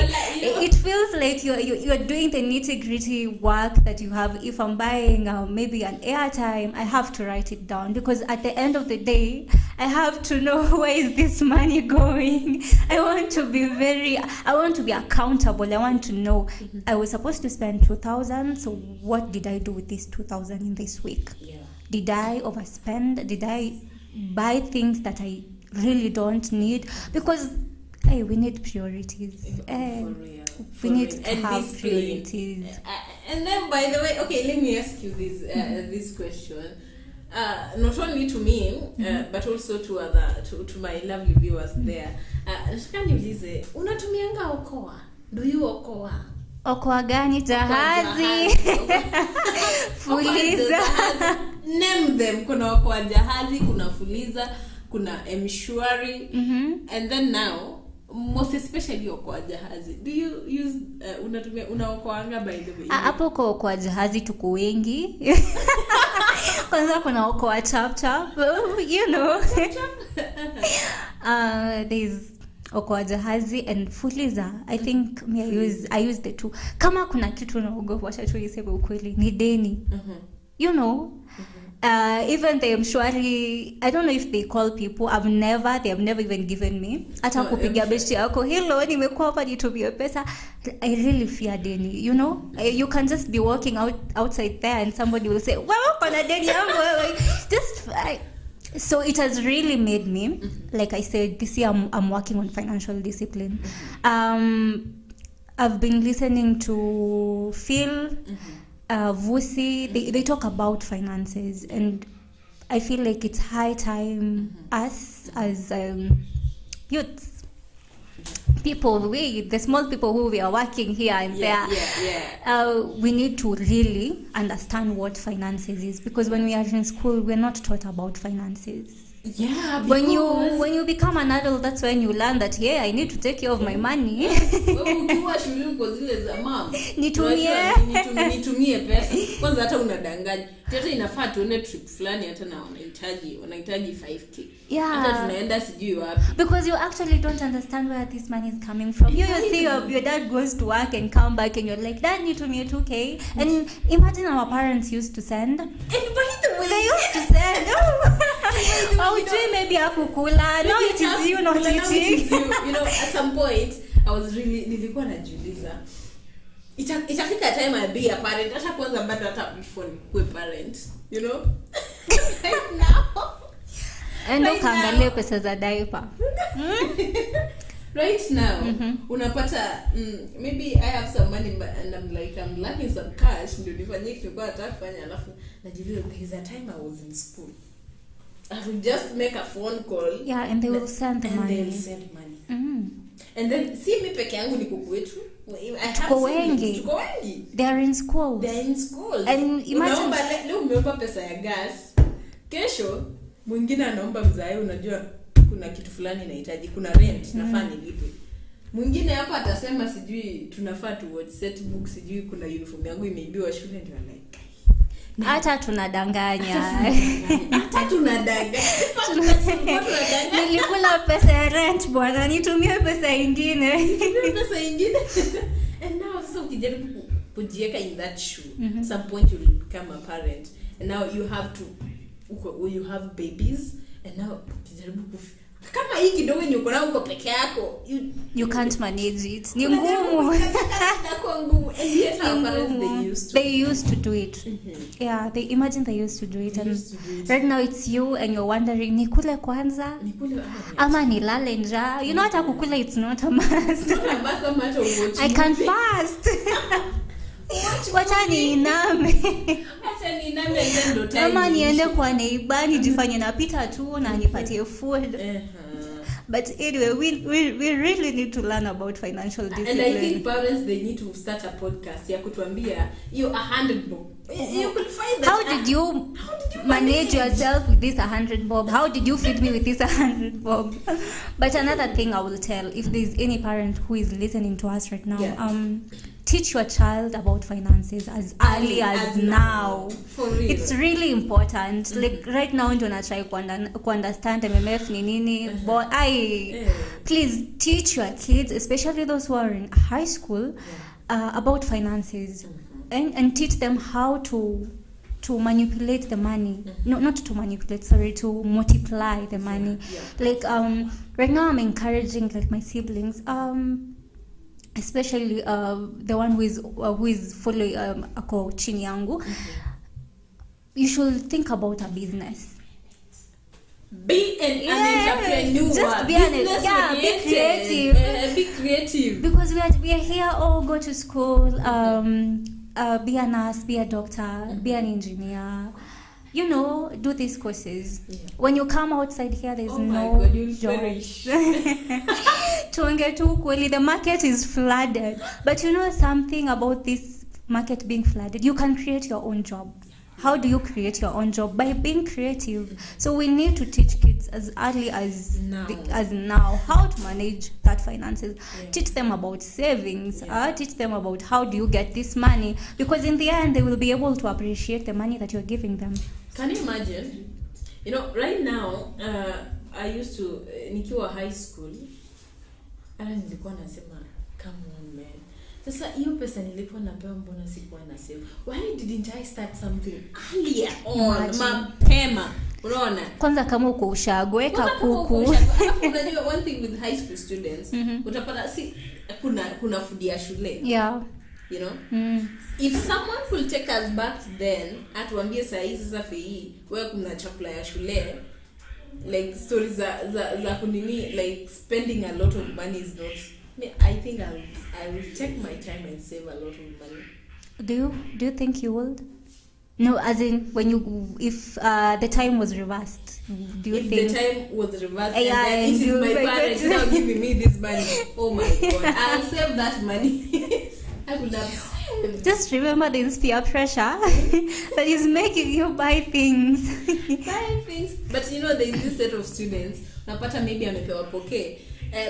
it feels like you're doing the nitty-gritty work that you have. If I'm buying maybe an airtime, I have to write it down, because at the end of the day, I have to know where is this money going. I want to be accountable. I want to know I was supposed to spend 2,000. So what did I do with this 2,000 in this week? Yeah. Did I overspend? Did I buy things that I really don't need? Because we need priorities. We need to have priorities. And then, by the way, okay, let me ask you this question. Not only to me, but also to my lovely viewers there. Nataka niulize, unatumianga Okoa? Do you Okoa? Okoa gani? Jahazi. Fuliza. Name them. Kuna Okoa Jahazi, kuna Fuliza, kuna Mshwari, and then now most especially Okoa Jahazi. Do you use unaokoanga by the way? Hapo kwa Okoa Jahazi tuko wengi. Kwanza kuna Okoa Chap Chap, you know. There's Okoa Jahazi and Fuliza. I think me I use the two. Kama kuna kitu naogopa wacha tu niseme ukweli ni deni. You know. Even the Mshwari, I don't know if they call people. They have never even given me. Hata kupiga besti yako, hello, nimekuwa nitumie pesa. I really fear deni, you know? You can just be walking outside there and somebody will say, "Well, kuna deni yangu." So it has really made me, like I said, this year I'm working on financial discipline. I've been listening to Phil, Vusi, they talk about finances, and I feel like it's high time us as youths, people, the small people who we are working here and there, we need to really understand what finances is, because when we are in school we're not taught about finances. Yeah, when you become an adult, that's when you learn that I need to take care of my money. Ukiwa shule uko zile za mama nitumie pesa kwanza, hata unadanganya hata inafaa tuende trip fulani, hata na wanahitaji 5k, hata tunaenda sijui wapi, because you actually don't understand where this money is coming from. You see your dad goes to work and come back and you're like, "Dad, nitumie 2k." And imagine our parents used to send, and by the way they used to send maybe akukula. Now it is you not eating. You know, at some point I was really nilikuwa najiuliza itafika time I'll be a parent, hata kwanza bado hata before nikuwe parent, you know. Right now and ukaangalia pesa za diaper. Right now unapata maybe I have some money and I'm lacking some cash, ndio nifanye kitu kwa atafanya, alafu najiuliza there is a time I was in school, I will just make a phone call, and they will send the money. They'll send money. And then see me peke yangu niko kwetu, tuko wengi, they are in school, and imagine leo umeomba pesa ya gas, kesho mwingine anaomba mzae, unajua kuna kitu fulani inahitaji, kuna rent nafaa nilipe, mwingine hapa atasema sijui tunafaa tu watch set book, sijui kuna uniform yangu imeibiwa shule, ndio like hata tunadanganya. Nilikula pesa ya rent bwana, nitumie pesa ingine. And now so ukijaribu kujiweka in that shoe, at some point you will become a parent, and now you have babies, and now ukijaribu kama hii kidogo nyuko na uko peke yako, you can't manage it. Ni ngumu. And yet our parents, they used to do it. They imagine they used to do it, and right now it's you and you're wondering, nikule kwanza ama nilale njaa. You know, hata kukula it's not a must. I can fast. Wacha niiname. Ama niende kwa neighbor nijifanye napita tu na nipatie food. But anyway, we really need to learn about financial discipline. And I think parents, they need to start a podcast ya kutuambia you 100 bob. You could find that. How did you manage yourself with this 100 bob? How did you feed me with this 100 bob? But another thing I will tell, if there's any parent who is listening to us right now, teach your child about finances as early as now. For real. It's really important. Like right now ndio na try ku understand MMF ni nini, but please teach your kids, especially those who are in high school, about finances, and teach them how to manipulate the money. No, not to manipulate, sorry, to multiply the money. Like right now I'm encouraging like my siblings, especially the one who is following ako chini yangu, you should think about a business. Be an entrepreneur. Just be creative. Be creative. Because we are here, go to school, be a nurse, be a doctor, be an engineer. You know, do these courses. When you come outside here, there's no jobs. The market is flooded. But you know something about this market being flooded? You can create your own job. How do you create your own job? By being creative. So we need to teach kids as early as now how to manage that finances. Teach them about savings. Teach them about how do you get this money. Because in the end, they will be able to appreciate the money that you're giving them. Can you imagine? You know, right now, I used to, nikiwa high school, Ana nilikuwa nasema come on man. Sasa hiyo pesa nilikuwa napewa mbona sikuwa na save? Why didn't I start something earlier on? Mapema. Unaona? Kwanza kama uko ushagweka kuku. Unajua one thing with high school students, utapata si kuna food ya shule. Yeah. You know? If someone will take us back then, atuambie saa hizi sasa fei, wewe kuna chakula ya shule, like stories za kunini, like spending a lot of money is not. I think I will take my time and save a lot of money. Do you think you would? No, as in when if the time was reversed, do you if think? If the time was reversed, yeah, and then it is my parents now giving me this money, oh my god, I'll save that money. I would have saved. Just remember this peer pressure that is making you buy things. Buy things. But you know, there is this set of students, unapata maybe amepewa poke.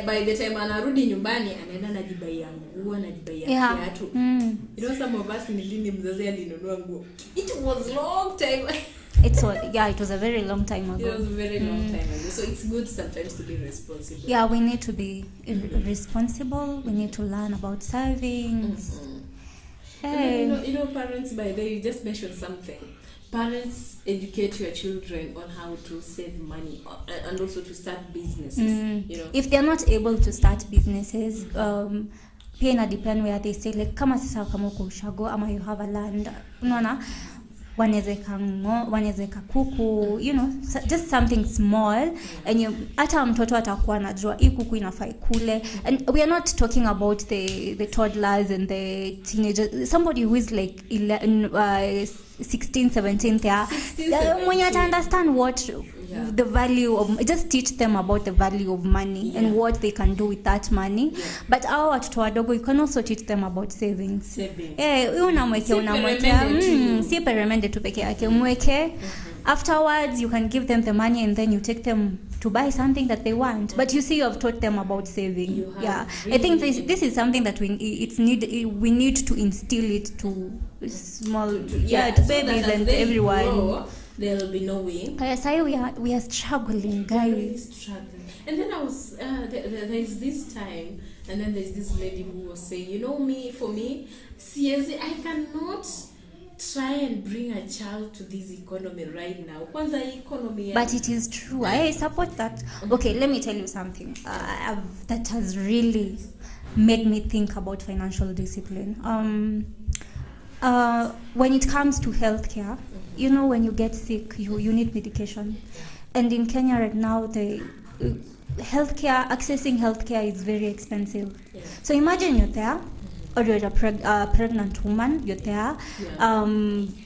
By the time anarudi nyumbani anaenda anajibaia nguo, anajibaia kiatu. You know, some of us nilini mzazi alinunua nguo. It was long time. It was a very long time ago. It was a very long time ago. So it's good sometimes to be responsible. Yeah, we need to be responsible. We need to learn about savings. Hey. You know, parents, by the way, you just mentioned something. Parents, educate your children on how to save money and also to start businesses. You know, if they're not able to start businesses, pia ina depend where they say, like kama sasa kama uko ushago ama you have a land, unaona wanaweza kuku, you know, just something small, and hata mtoto atakuwa anajua hii kuku inafai kule. And we are not talking about the toddlers and the teenagers, somebody who is like 16 17 there, when you understand what the value of, just teach them about the value of money and what they can do with that money. But our watoto wadogo, you can also teach them about savings. Unamwekea si peremende tu peke yake, mweke. Afterwards you can give them the money and then you take them to buy something that they want. But you see, you have taught them about saving. I think this is something that we need to instill it to small to babies and everyone. They'll be knowing. Say we are struggling, guys. Struggling. And then I was there is this time, and then there's this lady who was saying, you know, for me, seriously, I cannot try and bring a child to this economy right now. Kwanza economy. But it is true. I support that. Okay, let me tell you something that has really made me think about financial discipline. When it comes to healthcare, you know, when you get sick, you need medication. And in Kenya right now, the accessing healthcare is very expensive. Yeah. So imagine you're there, or you're a pregnant woman, you're there. Yeah.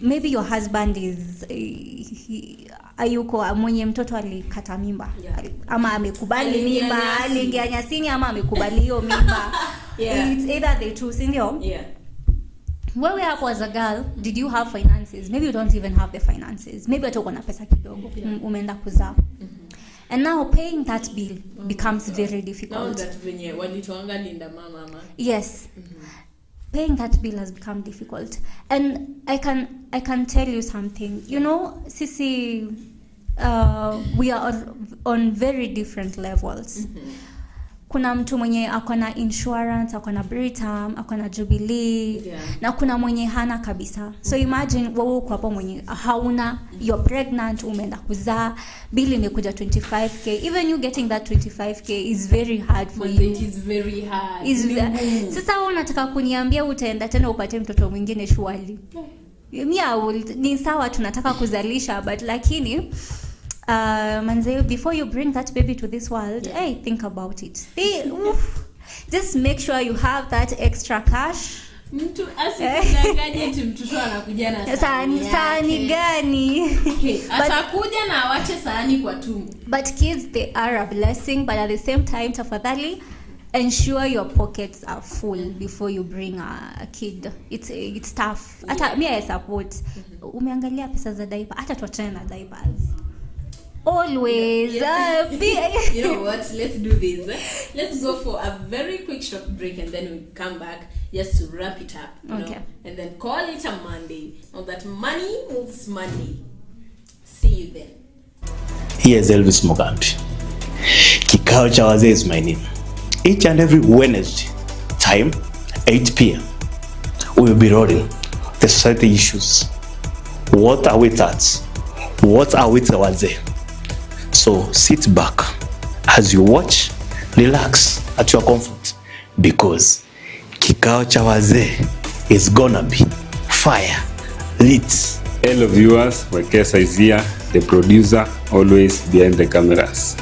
Maybe your husband is ayuko mwenye mtoto alikata mimba. Yeah. Ama amekubali mimba, aliingia nyasini ama amekubali hiyo mimba. Yeah. It's either the two, sindio? Yeah. Where we up as a girl, did you have finances? Maybe you don't even have the finances. Maybe you don't have pesa kidogo. Umeenda kuzaa. And now paying that bill becomes very difficult. Now that venye walitoanga linda mama. Yes. Paying that bill has become difficult. And I can tell you something. You know, Sisi, we are on very different levels. Kuna mtu mwenye akona insurance, akona Britam, akona Jubilee, na kuna mwenye hana kabisa. So imagine wewe uko hapo mwenye hauna, you're pregnant, umeenda kuzaa, bill imekuja 25k. Even you getting that 25k is very hard for you. It is very hard. Sasa wewe unataka kuniambia utaenda tena upate mtoto mwingine shwali. Ni sawa tunataka kuzalisha, but lakini manze, before you bring that baby to this world, hey, think about it. Just make sure you have that extra cash. Mtu asikudanganye eti mtoto anakuja na sahani gani? Atakuja na awache sahani kwa tumbo. But kids, they are a blessing, but at the same time, tafadhali ensure your pockets are full before you bring a kid. It's tough. Hata mimi I support. Umeangalia pesa za diaper, hata tuachane na diapers. Always. You know what? Let's do this. Let's go for a very quick short break and then we come back just to wrap it up. You know? And then call it a Monday. Now that money moves money. See you then. Here's Elvis Mugambi. Kikao cha wazee is my name. each and every Wednesday, time 8 p.m. We will be rolling the society issues. What are we at? What are we wazee? So sit back as you watch, relax at your comfort, because kikao cha wazee is gonna be fire lit. Hello viewers, Wekesa is here, the producer, always behind the cameras.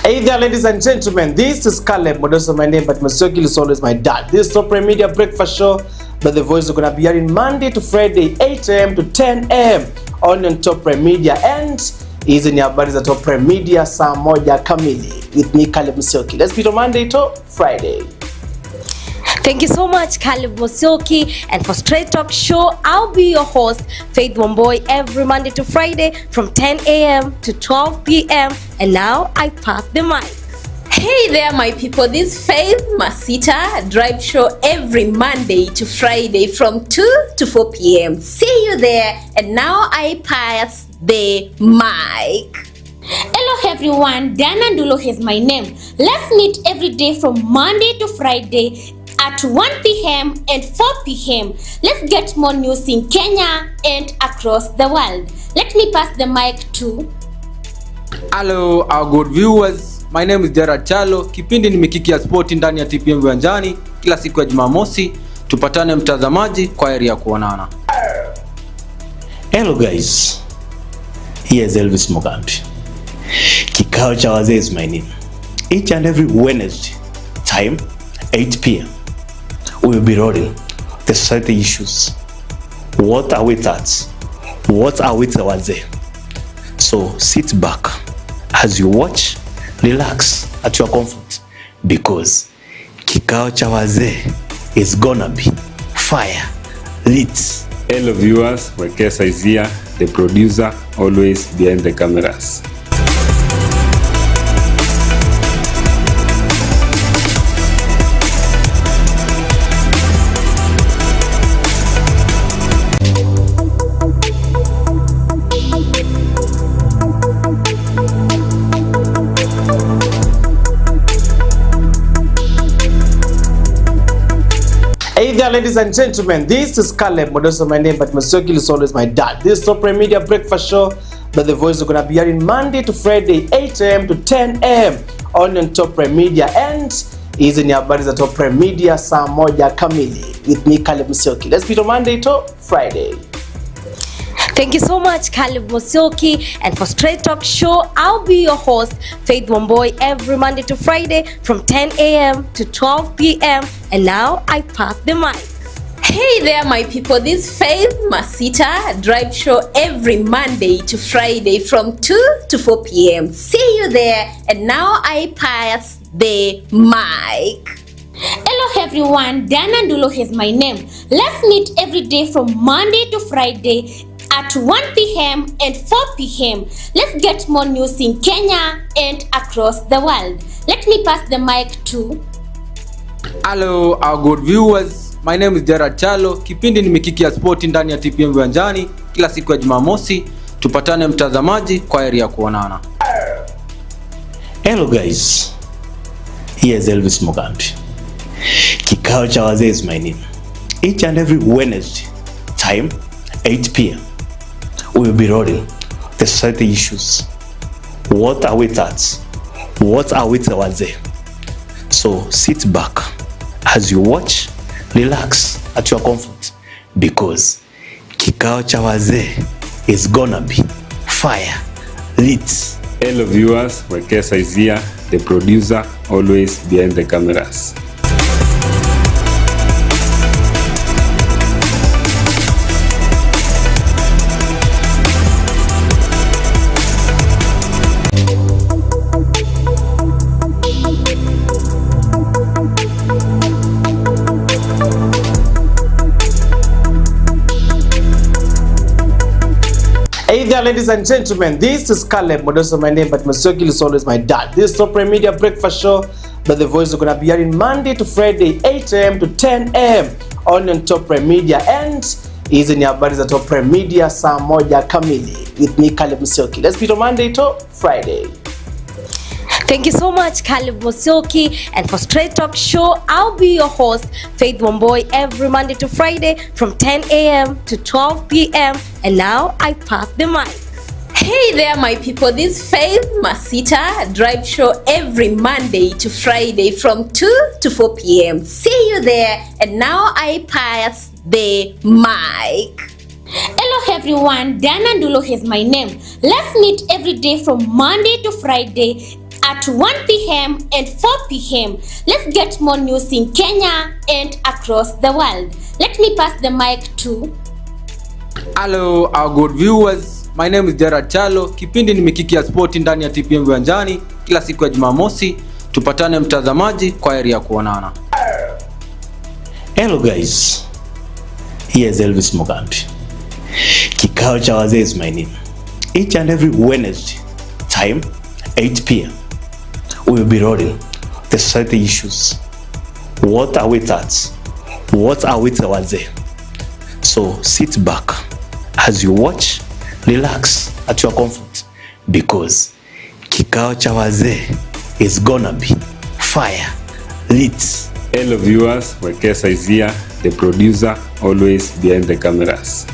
Hey there, ladies and gentlemen, this is Caleb Modoso, my name, but Masioki is always my dad. This is Top Prime Media Breakfast Show, but the voice is going to be hearing Monday to Friday, 8 a.m. to 10 a.m. on Top Prime Media, and hizi ni habari za Top Prime Media saa moja kamili with me Caleb Masioki. Let's be on Monday to Friday. Thank you so much, Caleb Mosioki. And for Straight Talk Show, I'll be your host, Faith Wamboy, every Monday to Friday from 10 a.m. to 12 p.m. And now I pass the mic. Hey there, my people. This is Faith Masita drive show every Monday to Friday from 2 to 4 p.m. See you there. And now I pass the mic. Hello everyone, Dana Ndulo is my name. Let's meet every day from Monday to Friday at 1 p.m. and 4 p.m. Let's get more news in Kenya and across the world. Let me pass the mic to... Hello our good viewers, my name is Gerard Chalo. Kipindi ni Mikiki ya Spoti ndani ya TPM Viwanjani kila siku ya Jumamosi. Tupatane mtazamaji, kwa heri ya kuonana. Hello guys, here's Elvis Mugambi. Kikao cha wazee is my name. Each and every Wednesday, time 8 p.m. We will be rolling the society issues. What are we at? What are we wazee? So sit back as you watch, relax at your comfort, because kikao cha wazee is gonna be fire lit. Hello viewers, Wekesa is here, the producer, always behind the cameras. Hey there, ladies and gentlemen, this is Caleb Modoso, my name, but Masioki is always my dad. This is Top Prime Media Breakfast Show, but the voice is going to be hearing Monday to Friday, 8 a.m. to 10 a.m. on Top Prime Media, and hizi ni habari za Top Prime Media saa moja kamili with me Caleb Masioki. Let's be on Monday to Friday. Thank you so much, Caleb Mosioki. And for Straight Talk Show, I'll be your host, Faith Wamboy, every Monday to Friday from 10 a.m. to 12 p.m. And now I pass the mic. Hey there, my people. This is Faith Masita drive show every Monday to Friday from 2 to 4 p.m. See you there. And now I pass the mic. Hello everyone, Dana Ndulo is my name. Let's meet every day from Monday to Friday at 1 p.m. and 4 p.m. Let's get more news in Kenya and across the world. Let me pass the mic to... Hello our good viewers, my name is Gerard Chalo. Kipindi ni Mikiki ya Spoti ndani ya TPM Viwanjani kila siku ya Jumamosi. Tupatane mtazamaji, kwa heri ya kuonana. Hello guys, here's Elvis Mugambi. Kikao cha wazee is my name. Each and every Wednesday, time 8 p.m. We will be rolling the society issues. What are we at? What are we wazee? So sit back as you watch, relax at your comfort, because kikao cha wazee is gonna be fire lit. Hello viewers, Wekesa is here, the producer, always behind the cameras. Hey Hey there, ladies and gentlemen, this is Caleb Modoso, my name, but Musyoki is always my dad. This is Top Prime Media Breakfast Show that the voice is going to be hearing Monday to Friday, 8 a.m. to 10 a.m. on Top Prime Media, and hizi ni habari za Top Prime Media saa moja kamili with me Caleb Musyoki. Let's be on Monday to Friday. Thank you so much, Caleb Musyoki. And for Straight Talk Show, I'll be your host, Faith Wamboy, every Monday to Friday from 10 a.m. to 12 p.m. And now I pass the mic. Hey there, my people. This is Faith Masita drive show every Monday to Friday from 2 to 4 p.m. See you there. And now I pass the mic. Hello everyone, Dana Ndulo is my name. Let's meet every day from Monday to Friday at 1 p.m. and 4 p.m. Let's get more news in Kenya and across the world. Let me pass the mic to... Hello our good viewers, my name is Gerard Chalo. Kipindi ni Mikiki ya Spoti ndani ya TPM Viwanjani kila siku ya Jumamosi. Tupatane mtazamaji, kwa heri ya kuonana. Hello guys, here's Elvis Mugambi. Kikao cha wazee is my name. Each and every Wednesday, time 8 p.m. we will be rolling the society issues. What are we at? What are we to wazee? So sit back as you watch, relax at your comfort, because Kikao cha wazee is gonna be fire lit. Hello viewers, Wekesa is here, the producer, always behind the cameras.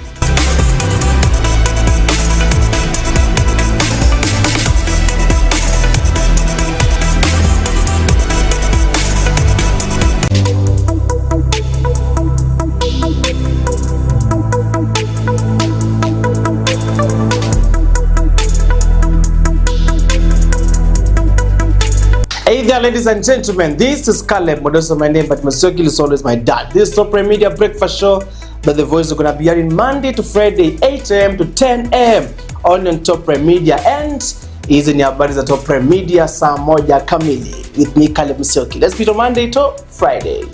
Hey there, ladies and gentlemen, this is Caleb Modoso, my name, but Musyoki is always my dad. This is Top Prime Media Breakfast Show that the voice is going to be hearing Monday to Friday, 8 a.m. to 10 a.m. on Top Prime Media, and hizi ni habari za Top Prime Media saa moja kamili with me Caleb Musyoki. Let's be on Monday to Friday.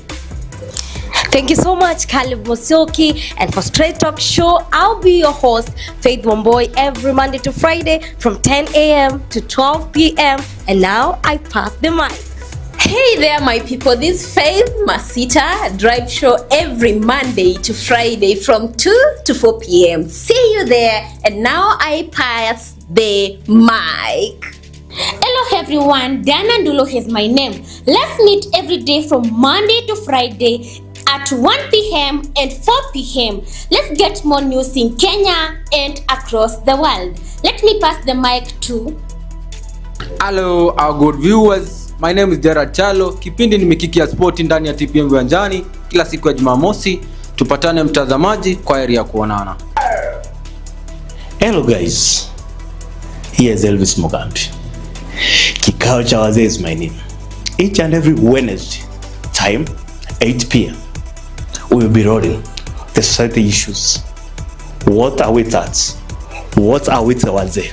Thank you so much, Caleb Musyoki. And for Straight Talk Show, I'll be your host, Faith Wamboy, every Monday to Friday from 10 a.m. to 12 p.m. And now I pass the mic. Hey there, my people. This is Faith Masita drive show every Monday to Friday from 2 to 4 p.m. See you there. And now I pass the mic. Hello everyone, Dana Ndulo is my name. Let's meet every day from Monday to Friday at 1 p.m. and 4 p.m. Let's get more news in Kenya and across the world. Let me pass the mic to... Hello our good viewers, my name is Gerard Chalo. Kipindi ni Mikiki ya Spoti ndani ya TPM Viwanjani kila siku ya Jumamosi. Tupatane mtazamaji, kwa heri ya kuonana. Hello guys, here's Elvis Mugambi. Kikao cha wazee is my name. Each and every Wednesday, time 8 p.m. we will be rolling the society issues. What are we at? What are we to wazee?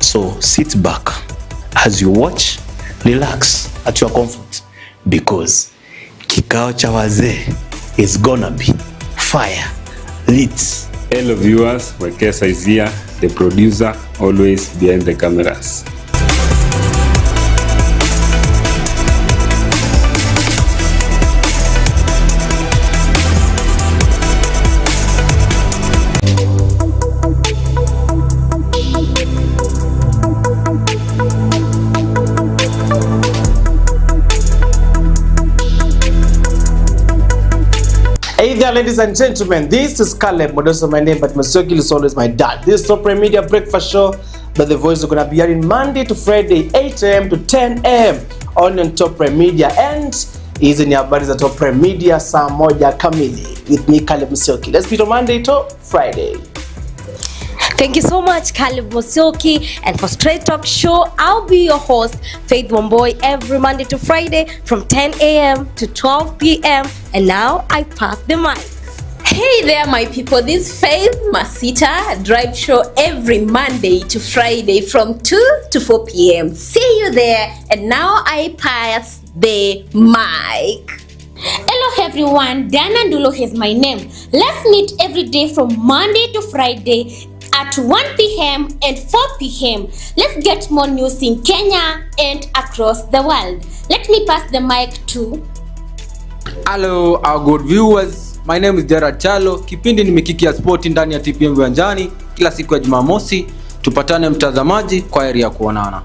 So sit back as you watch, relax at your comfort, because Kikao cha wazee is gonna be fire lit. Hello viewers, Wekesa is here, the producer, always behind the cameras. Hey there, ladies and gentlemen, this is Caleb Modoso, my name, but Musyoki is always my dad. This is Top Prime Media Breakfast Show that the voice is going to be hearing Monday to Friday, 8 a.m. to 10 a.m. on Top Prime Media, and hizi ni habari za Top Prime Media saa moja kamili with me Caleb Musyoki. Let's be on Monday to Friday. Thank you so much, Caleb Musyoki. And for Straight Talk Show, I'll be your host, Faith Wamboy, every Monday to Friday from 10 a.m. to 12 p.m. And now I pass the mic. Hey there, my people. This is Faith Masita drive show every Monday to Friday from 2 to 4 p.m. See you there. And now I pass the mic. Hello everyone, Dana Ndulo is my name. Let's meet every day from Monday to Friday at 1 p.m. and 4 p.m. Let's get more news in Kenya and across the world. Let me pass the mic to... Hello our good viewers, my name is Gerard Chalo. Kipindi ni Mikiki ya Spoti ndani ya TPM Viwanjani kila siku ya Jumamosi. Tupatane mtazamaji, kwa heri ya kuonana.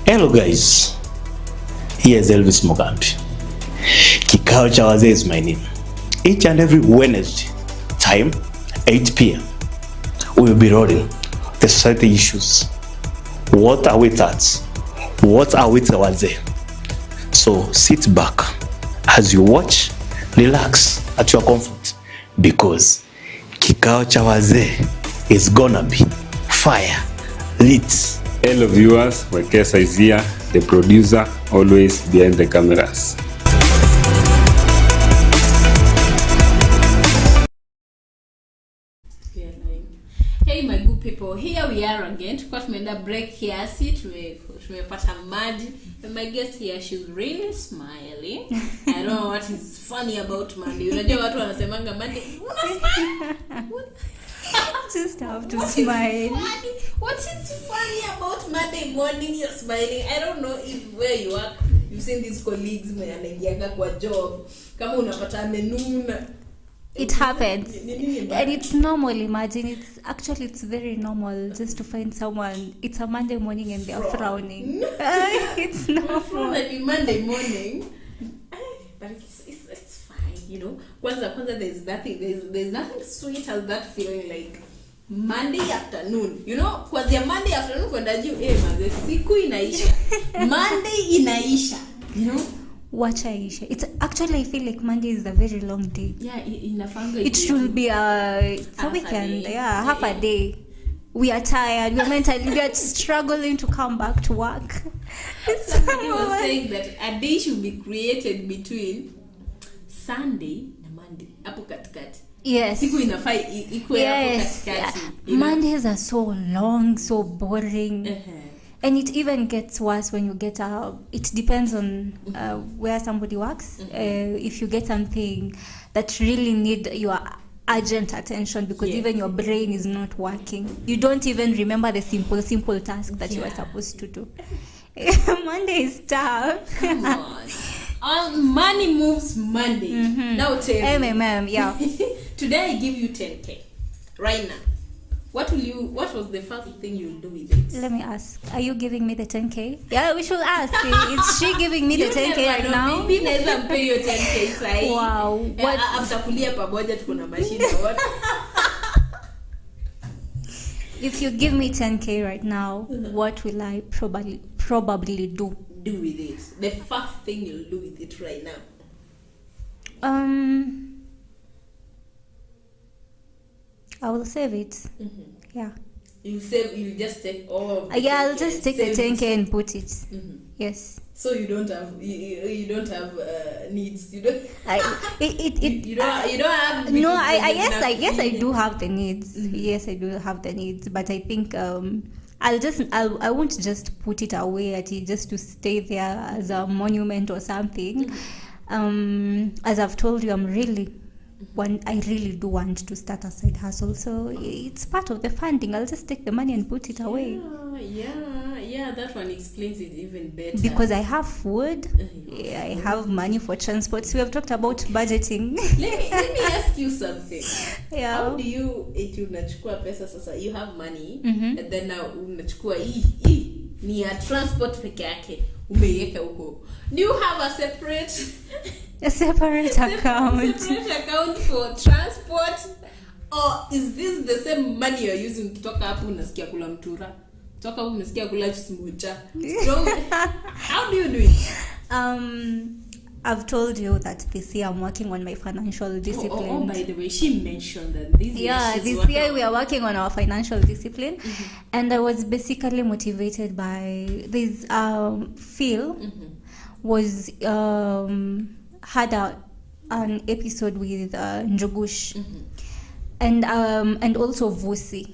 Hello guys, here's Elvis Mugambi. Kikao cha wazee is my name. Each and every Wednesday, time 8 p.m. we will be rolling the society issues. What are we at? What are we wazee? So sit back as you watch, relax at your comfort, because Kikao cha wazee is gonna be fire lit. Hello viewers, Wekesa is here, the producer, always behind the cameras. Hey my good people, here we are again. Tukwa tumeenda break kiasi, tumepata maji. And my guest here, she's really smiling. I don't know what is funny about Monday. Unajua watu wanasemanga Monday, una smile? Just have to smile. What is funny about Monday morning you're smiling? I don't know if where you work, you've seen these colleagues when anaingianga kwa job. Kama unapata amenuna. It happens, and it's normal. Imagine, it's very normal just to find someone. It's a Monday morning and they are frowning. It's normal. Like Monday morning, but it's fine, you know. Kwanza there's nothing sweet as that feeling like Monday afternoon. You know, kwanza Monday afternoon kwenda juu, manze siku inaisha. Monday inaisha, you know. Wacha isha. It's actually, I feel like Monday is a very long day. Yeah, inafanga. It should be it's a weekend. Yeah, half a day. We are tired. We are struggling to come back to work. Somebody was saying that a day should be created between Sunday and Monday. Hapo katikati. Yes. Siku inafaa ikuwe hapo katikati. Mondays are so long, so boring. And it even gets worse when you get it depends on where somebody works. If you get something that really need your urgent attention, because even your brain is not working, you don't even remember the simple task that you are supposed to do. Monday is tough. Come on. Money moves Monday. Now tell me. Yeah. Today I give you 10K right now. What was the first thing you'll do with it? Let me ask. Are you giving me the 10K? Yeah, we should ask. Is she giving me the 10K right now? Maybe naweza pay you 10K sahi. Wow. What? After kulia pamoja tuko na mashine what? If you give me 10K right now, what will I probably do? Do with it. The first thing you'll do with it right now. I will save it. Yeah. You just take all of yeah, I'll just take the 10K and put it. Yes. So you don't have needs. You don't. You don't have. No, I guess I do have the needs. Yes, I do have the needs, but I think I won't just put it away just to stay there as a monument or something. As I've told you, I really do want to start a side hustle, so it's part of the funding. I'll just take the money and put it away. Yeah, that one explains it even better. Because I have food, I have money for transport. So we have talked about budgeting. Let me ask you something. Yeah. How do you unachukua pesa sasa? You have money, and then now unachukua hii ni ya transport peke yake umeiweka huko. Do you have a separate account? Separate account for transport, or is this the same money you're using kutoka hapo unasikia kula mtura? Kutoka hapo unasikia kula smocha. So how do you do it? I've told you that this year I'm working on my financial discipline. Oh, by the way, she mentioned that this year we are working on our financial discipline. And I was basically motivated by this Phil was had an episode with Njogush and also Vusi.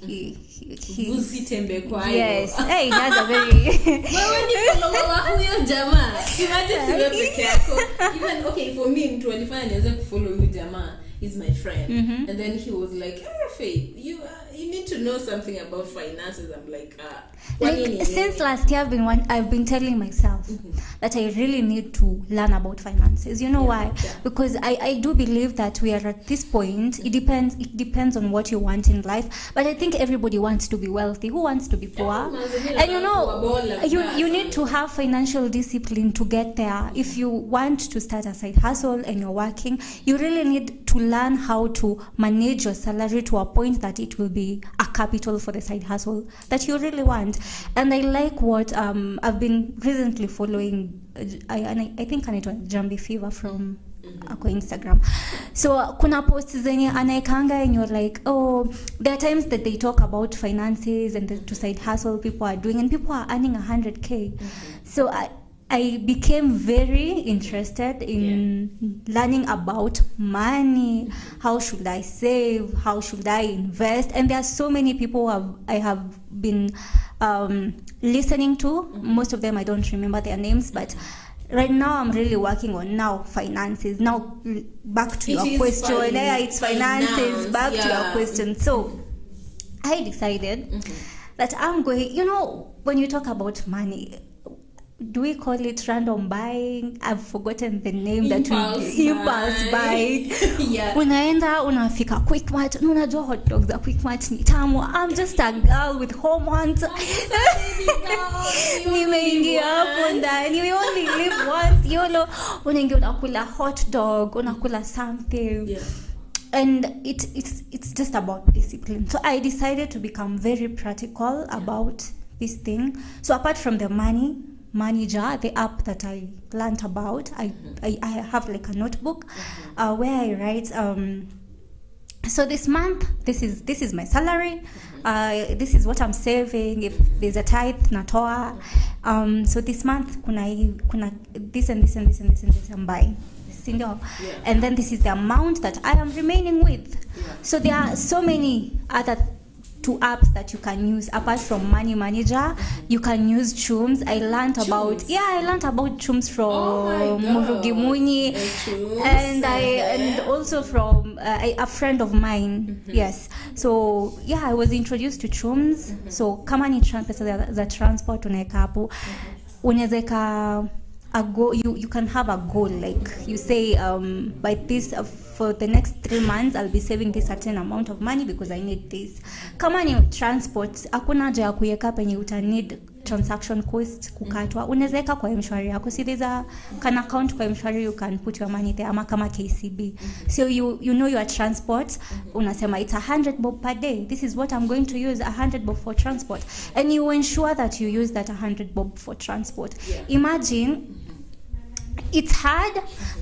Vusi tembe kwa yes. Hey, that's a very wewe ni follower wa huyo jamaa. Imagine siwe peke yako. Even okay for me mtu alifanya niweze kufollow huyo jamaa. he's my friend. And then he was like, Faith, you need to know something about finances. I'm like, since last year I've been telling myself that I really need to learn about finances. You know why? Because I do believe that we are at this point. It depends on what you want in life, but I think everybody wants to be wealthy. Who wants to be poor? And you know, you need to have financial discipline to get there. If you want to start a side hustle and you're working, you really need to learn how to manage your salary to a point that it will be a capital for the side hustle that you really want. And I like what I've been recently following. I think anaitwa Jambi Fever from ako Instagram. So kuna posts zenye anaekanga and you're like, oh, there are times that they talk about finances and the side hustle people are doing, and people are earning 100K. So I became very interested in learning about money. How should I save? How should I invest? And there are so many people I have been listening to. Most of them I don't remember their names, but right now I'm really working on finances. Now back to your question. It's finances. Back to your question. So I decided that I'm going, you know, when you talk about money, do we call it random buying? I've forgotten the name. Impulse buying. Unaenda unafika Quickmart, unajua hot dogs za Quickmart ni tamu. I'm just a girl with hormones. Nimeingia hapo ndani. We only live once. YOLO. Unaingia unakula hot dog, unakula something. And it's just about discipline. So I decided to become very practical about this thing. So apart from the money manager, the app that I learned about, I have like a notebook where I write so this month this is my salary, this is what I'm saving, if there's a tithe natoa, so this month kuna this and this and this and this and this I'm buying, and then this is the amount that I am remaining with. So there are so many other two apps that you can use apart from Money Manager. You can use Chums. I learned about Chums from Murugi Muni, and also from a friend of mine. Yes. So I was introduced to Chums. So kama ni pesa za transport unaweka hapo, unaweza a goal, you can have a goal, like you say by this for the next 3 months I'll be saving this certain amount of money because I need this. Kama ni transport, hakuna haja ya kuweka penye uta need transaction cost kukatwa. Unaweza weka kwa M-Shwari yako. See, there's an account kwa M-Shwari, you can put your money there, ama kama KCB. So you know your transport, unasema it's 100 bob per day. This is what I'm going to use, 100 bob for transport. And you ensure that you use that 100 bob for transport. Imagine, it's hard,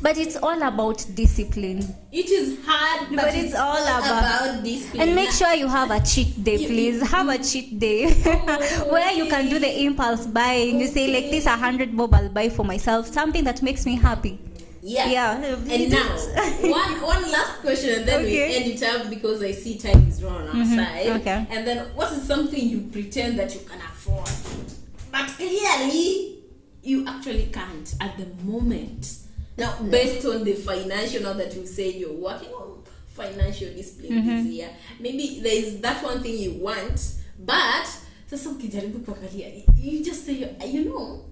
but it's all about discipline. It is hard, but it's all about discipline. And make sure you have a cheat day, please. Have a cheat day where you can do the impulse buying. You say, like, this 100 bob I'll buy for myself, something that makes me happy. Yeah. And now, one last question, and then we end it up because I see time is run on our side. Okay. And then, what is something you pretend that you can afford, but clearly you actually can't at the moment? Now, based on the financial, now that you say you're working on financial discipline this year, maybe there is that one thing you want, but you just say, you know,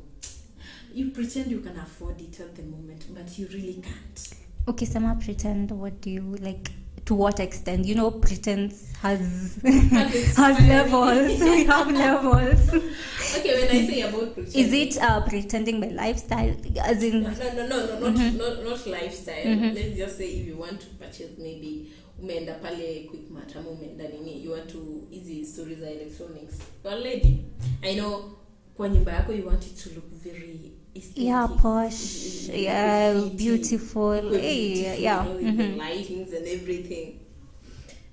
you pretend you can afford it at the moment, but you really can't. Okay, Sama, pretend, what do you like? To what extent? You know, pretense has levels. We have levels. Okay, when I say about pretending, is it pretending by lifestyle? As in not lifestyle. Let's just say if you want to purchase, maybe umeenda pale Quickmart ama umeenda nini, you want to easy stories za electronics. You're a lady. I know kwa nyumba yako you want it to look very aesthetic, posh, beautiful, the lightings and everything.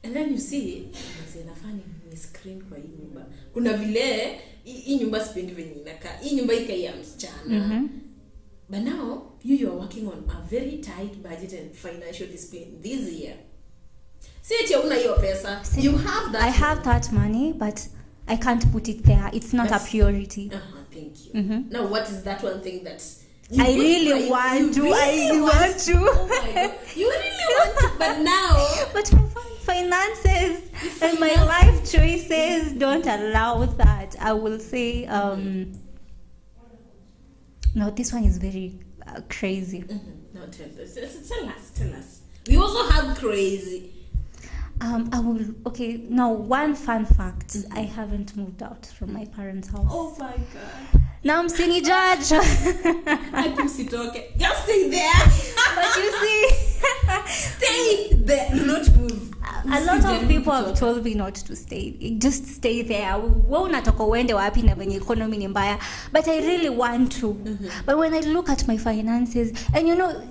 And then you see, nafani screen kwa hii nyumba. Kuna vile hii nyumba sipendi venye inakaa. Hii nyumba ikai ya msichana. But now you are working on a very tight budget and financial discipline this year. See it, una hiyo pesa. You have that. I have that money, but I can't put it there. It's not a priority. Thank you. Now, what is that one thing that I really want to? Oh my God. You really want to But now, But my finances and my life choices don't allow that. I will say, no, this one is very crazy. no, tell us. We also have crazy. I will. Okay, now one fun fact: I haven't moved out from my parents' house. Oh my god. Now I'm singing judge. I pussy talk. Just stay there. But you see, Stay there. Do not move. a lot of people have told me not to stay. Just stay there. Wewe unatoka uende wapi na venye economy ni mbaya. But I really want to. But when I look at my finances, and you know,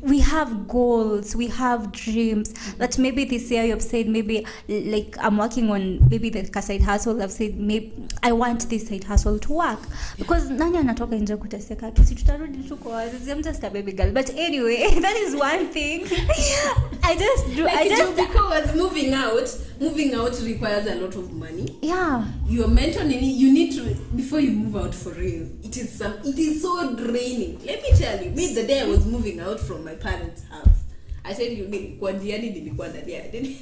we have goals, we have dreams that maybe this year you've said, maybe like I'm working on maybe the side hustle. I've said maybe I want this side hustle to work because nani anatoka nje kuteseka kisi tutarudi tuko wazazi. I'm just a baby girl, but anyway, that is one thing. Because moving out requires a lot of money. Yeah, Your mentor, you need to, before you move out for real, it is so draining. Let me tell you, me the day I was moving out from my parents' house, I said nilikuwa nilikuwa ndani.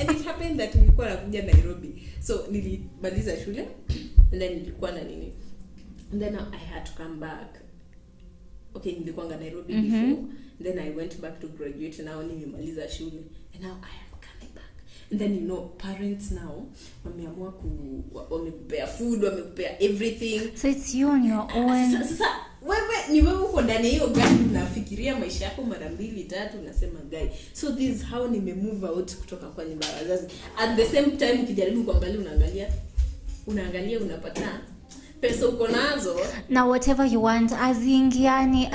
And it happened that nilikuwa nakuja Nairobi, so nilimaliza shule and then nilikuwa na nini, and then I had to come back. Okay, nilikuwa Nairobi before, then I went back to graduate. Now nimemaliza shule and now I am coming back. And then, you know, parents now wameamua wamekupea food, wamekupea everything, so it's you on your own. Sasa wewe uko ndani hiyo gari unafikiria maisha yako mara 2-3 unasema guy, so this is how move out kutoka kwa nyumba ya wazazi. At the same time ukijaribu kuangalia unaangalia unapata pesa uko nazo. Now whatever you want, azingiani.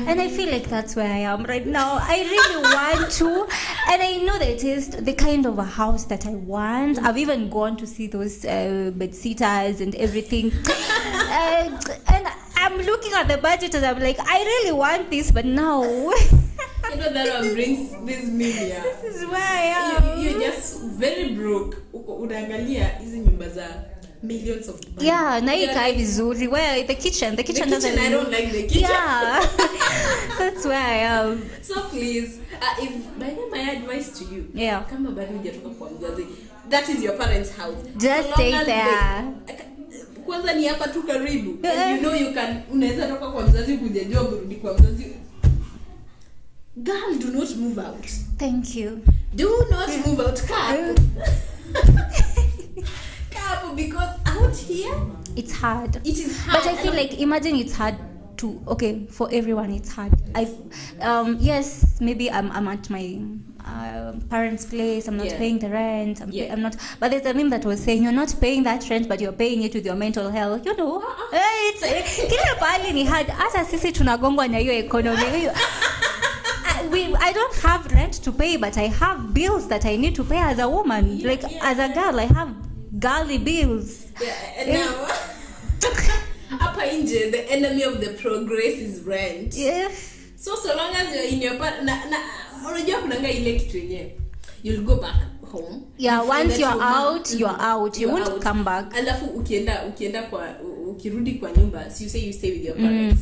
And I feel like that's where I am right now. I really want to, and I know that it is the kind of a house that I want. I've even gone to see those bed sitters and everything. And I'm looking at the budget and I'm like, I really want this, but now You know that one brings this media. this is where I am. You're just very broke. Unaangalia hizi nyumba za millions of money. Yeah, na ikai vizuri. Where the kitchen doesn't. I don't like the kitchen. Yeah, that's where I am. So please, if by my advice to you, Yeah. kama bado hujatoka kwa mzazi, that is your parents' house. Just So stay long as there. Kwanza ni hapa tu karibu. And you know you can, unaweza toka kwa mzazi kuja job urudi kwa mzazi. Girl, do not move out. Thank you. Do not move out, Cap. Cap, because out here It's hard. it is hard. But I feel like, imagine it's hard to, okay, for everyone it's hard. Yes, maybe I'm at my parents' place, I'm not Yeah. paying the rent, Yeah. I'm not, but there's a meme that was saying you're not paying that rent but you're paying it with your mental health, you know. It's kila pahali ni hard. Hata sisi tunagongwa na hiyo economy. I don't have rent to pay, but I have bills that I need to pay as a woman. Yeah, like yeah. as a girl, I have girly bills. Yeah, and now hapa nje, the enemy of the progress is rent. Yeah. So long as you're in your unajua kunanga ile kitu yenyewe, you'll go back home. Yeah, You find once that you're your mom- out, you're out. You you're won't out. come back. Alafu ukienda kwa ukirudi kwa nyumba, so you say you stay with your parents.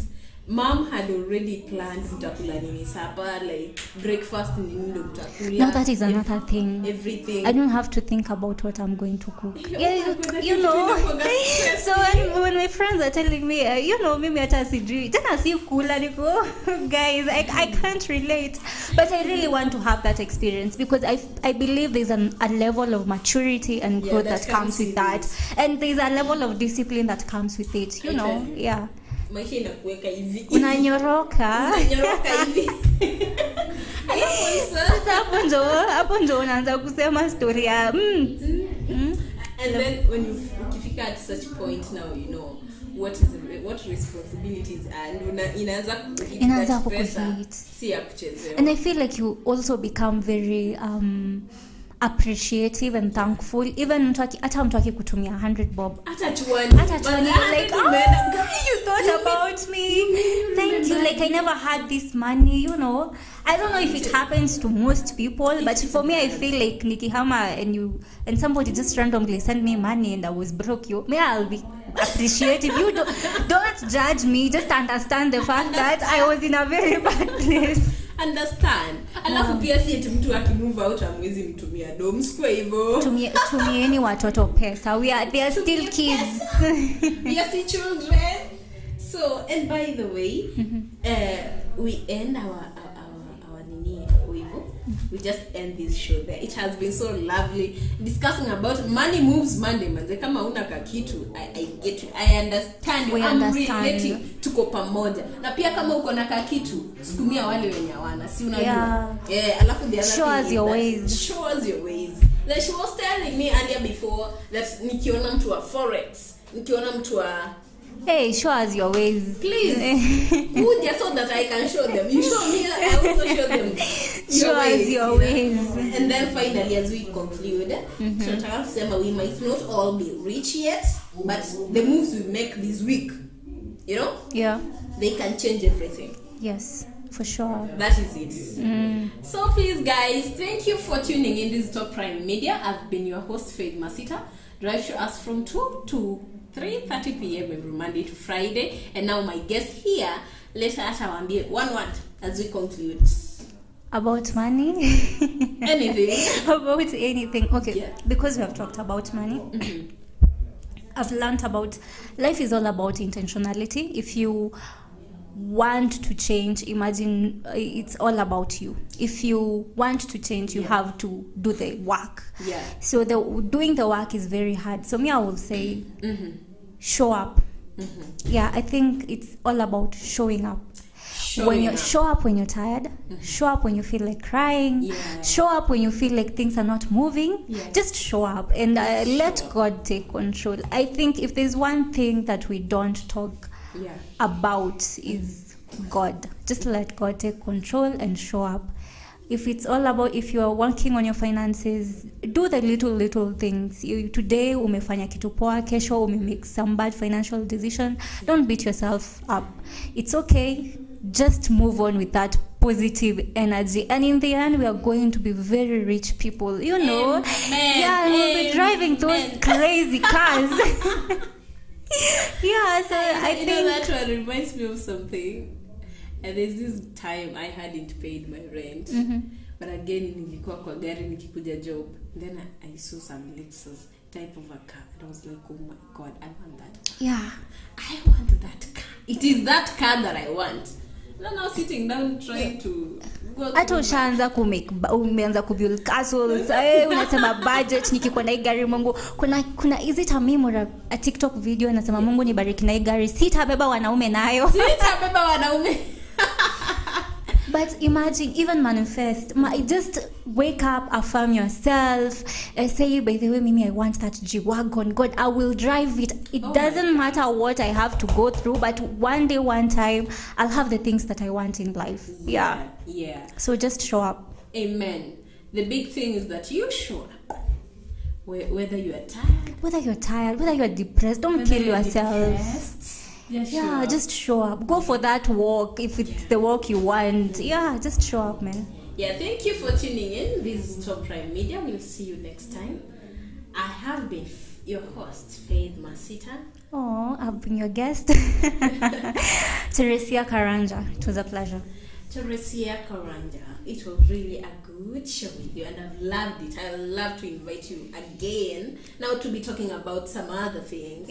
Mom had already planned utakula nini supper, like breakfast nini ndo utakula. Now that is another thing. Everything. I don't have to think about what I'm going to cook. Oh Yeah, my God, you that know. is really stressful. So when my friends are telling me, you know, mimi hata sijui tena si kula niko, guys, I can't relate. But I really want to have that experience because I believe there's a level of maturity and Yeah, growth that that comes comes with with that, it. and there's a level of discipline that comes with it. You I know, tell you. yeah. Maisha inakuweka hivi. Unanyoroka. Unanyoroka hivi. Alafu Sasa hapo ndo unaanza kusema story ya and then when ukifika at such point now, you know what responsibilities and inaanza kukuhit. si ya kuchezea. And I feel like you also become very appreciative and thankful, even hata mtu akikutumia 100 bob, hata chuani like, you thought about me, thank you, like I never had this money, you know. I don't know if it happens to most people, but for me I feel like nikihama and somebody just randomly send me money and I was broke, I'll be appreciative. You don't judge me, just understand the fact that I was in a very bad place. understand. Alafu pia si eti mtu akimove out amwezi mtumia dom square hivyo. Tumieni watoto pesa. They are still kids. We are still children. So, and by the way, we end our nini hivyo. We just end this show there. It has been so lovely discussing about money moves Monday. Manze kama una kakitu, I get you. I understand you. I'm relating, tuko pamoja. Na pia kama uko na kakitu, sukumia wale wenye hawana. Si unajua. Alafu the other show us your ways. Show us your ways. Like she was telling me earlier before that nikiona mtu wa forex, nikiona mtu wa hey, show us your ways. Please. Kuja so that I can show them. You show me, I also show them. Show us your ways. And then finally, as we conclude, so nataka kusema we might not all be rich yet, but the moves we make this week, you know? Yeah. They can change everything. Yes, for sure. That is it. So please guys, thank you for tuning in this Top Prime Media. I've been your host, Faith Masita. Drive to us from 2 to 3:30 p.m. every Monday to Friday. And now my guest here, later atawambie one word as we conclude. About money? Anything. About anything. Okay, Yeah. because we have talked about money, I've learned about life is all about intentionality. If you want to change, imagine it's all about you. If you want to change, you have to do the work. Yeah. So doing the work is very hard. So me, I will say, show up. Yeah, I think it's all about showing up. Show up when you're tired, show up when you feel like crying, show up when you feel like things are not moving. Just show up and let God take control. I think if there's one thing that we don't talk about is God. Just let God take control and show up. If it's all about, if you are working on your finances, do the little things. Today umefanya kitu poa, kesho make some bad financial decision. Don't beat yourself up. It's okay. Just move on with that positive energy, and in the end we are going to be very rich people, you know. We'll be driving those crazy cars. So I think that one reminds me of something. And there's this time I hadn't paid my rent, but again nilikuwa kwa gari nikikuja job, then I saw some Lexus type of a car and I was like, oh my god, I want that car. I want that car. It is that car that I want. Now sitting down trying to go. Hata ushaanza umeanza kubuild castles. Unasema budget nikikuwa na gari Mungu. Kuna is it a meme a TikTok video anasema Mungu nibariki na gari sitabeba wanaume nayo. Sitabeba wanaume. But imagine, even manifest. Just wake up, affirm yourself, say, by the way, Mimi, I want that G-Wagon. God, I will drive it. It doesn't matter what I have to go through, but one day, one time, I'll have the things that I want in life. Yeah. So just show up. Amen. The big thing is that you show up. Whether you are tired. Whether you are depressed, don't kill yourself. Just show up. Go for that walk if it's the walk you want. Just show up, man. Thank you for tuning in. This is Top Prime Media. We'll see you next time. I have been your host, Faith Masita. I've been your guest, Teresia Karanja. It was a pleasure. Teresia Karanja. It was really a good show with you and I've loved it. I would love to invite you again now to be talking about some other things.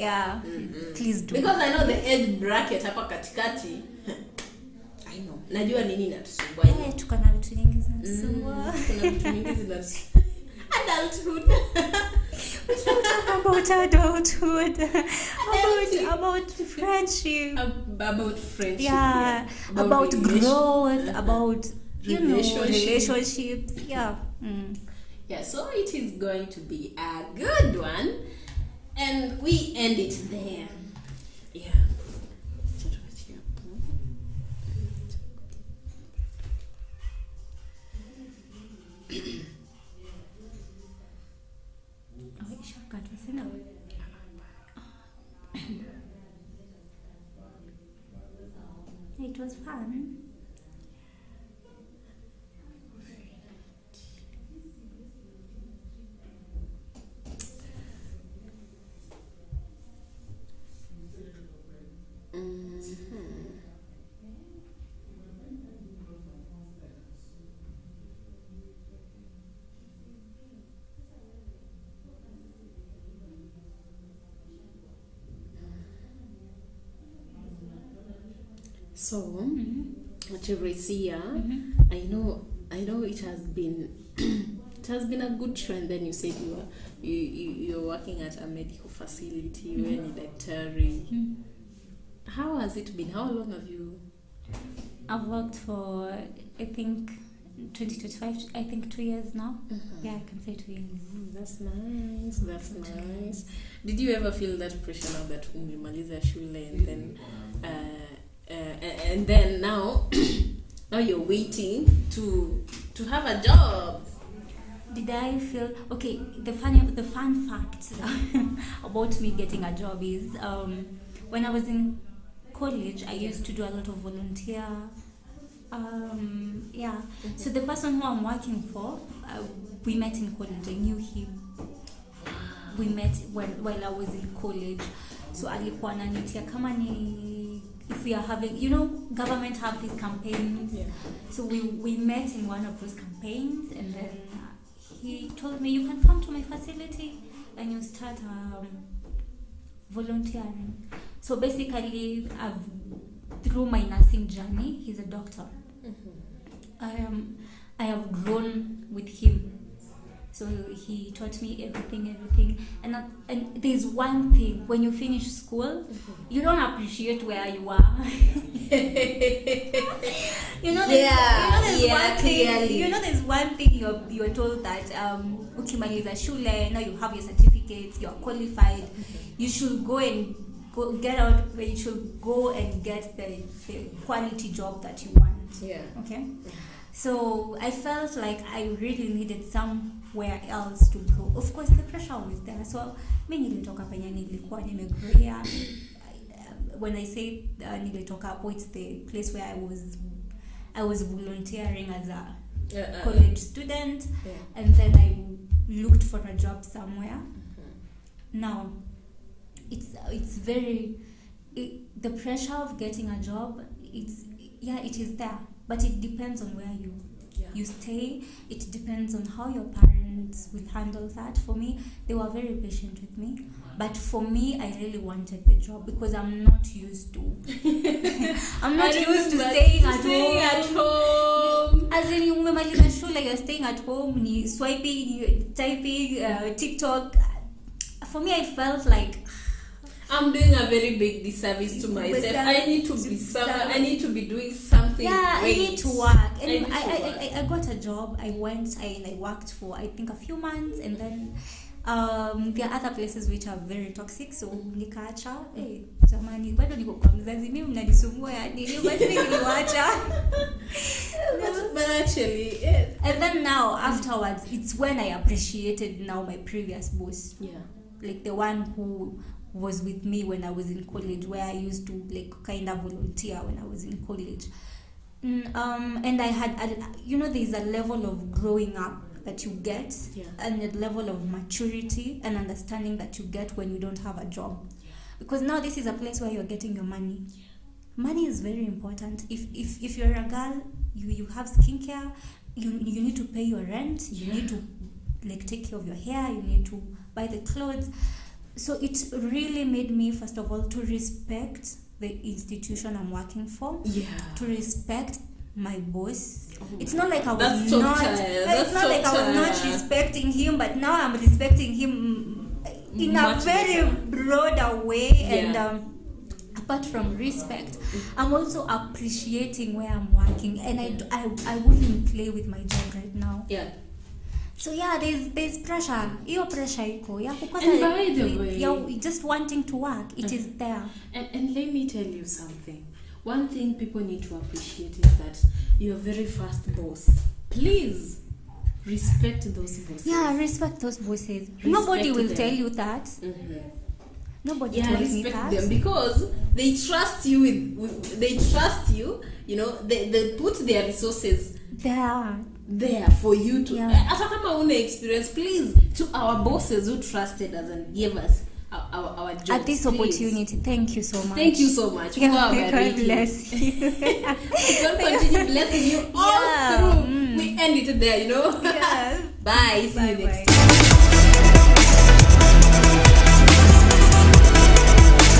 Please do. Because I know the age bracket hapa katikati. I know. Najua nini inatusumbua. Tuko na vitu nyingi zinasumbua. Kuna vitu nyingi zinasumbua. Adulthood. We should talk about adulthood. About friendship. About friendship. About growth. About relationships. So it is going to be a good one. And we end it there. It was fun. So, Teresia, I know it has been it has been a good show, and then you said you're working at a medical facility, you're in Daktari. How has it been? How long have you? I've worked for, I think, 2025, I think 2 years now. Yeah, I can say 2 years. That's nice. That's nice. Did you ever feel that pressure now that umemaliza shule and then now now you're waiting to have a job? Did I feel okay? The fun fact about me getting a job is when I was in college, I used to do a lot of volunteer. So the person who I'm working for, we met in college. I knew him. We met while I was in college. So alikuwa ananitia kama ni, if we are having, government have these campaigns. So we met in one of those campaigns, and then he told me, you can come to my facility and you start volunteering. So basically, through my nursing journey, he's a doctor. I have grown with him. So he taught me everything. And there's one thing, when you finish school, you don't appreciate where you are. There's one thing you're told that ukimaliza shule, now you have your certificates, you're qualified, you should go and get out, you should go and get the quality job that you want. Okay. So I felt like I really needed somewhere else to go. Of course, the pressure was there. So mimi nilitoka penye nilikuwa nimegrow. When I say nilitoka hapo, it's the place where I was volunteering as a college student, and then I looked for a job somewhere. Now, it's very the pressure of getting a job. It is there, but it depends on where you stay. It depends on how your parents will handle that. For me, they were very patient with me, but for me, I really wanted the job because I'm not used to staying at home. As in, umemaliza shule, you're staying at home, ni swiping, typing, TikTok. For me, I felt like I'm doing a very big disservice to myself. I need to be somewhere. I need to be doing something. Yeah, great. I need to work. And I got a job. I went and I worked for, I think, a few months, and then there are other places which are very toxic. So nikaacha. Jamani, bado niko kwa mzazi, mimi mnanisumbua yani. Bado niliwacha. But actually, and then now afterwards, it's when I appreciated now my previous boss. Yeah. Like the one who was with me when I was in college, where I used to kind of volunteer when I was in college. And I had, there's a level of growing up that you get, and a level of maturity and understanding that you get when you don't have a job. Because now this is a place where you're getting your money. Money is very important. If you're a girl, you have skincare, you need to pay your rent, you need to take care of your hair, you need to buy the clothes. So it really made me, first of all, to respect the institution I'm working for. Yeah. To respect my boss. It's not like I was not respecting him, but now I'm respecting him in a very broader way. Yeah. And apart from respect, I'm also appreciating where I'm working, and I wouldn't play with my job right now. Yeah. So yeah, there's pressure. Your pressure iko. Yeah, because and by the way, you're just wanting to work. It is there. And let me tell you something. One thing people need to appreciate is that you're a very fast boss. Please respect those bosses. Yeah, respect those bosses. Nobody will tell you that. Nobody tells me that. Them because they trust you they trust you. They put their resources there for you to experience. Please, to our bosses who trusted us and gave us our jobs, at this opportunity, thank you so much. Thank you so much. God bless you. God continue blessing you all through. We end it there, Yeah. Bye. See you next time.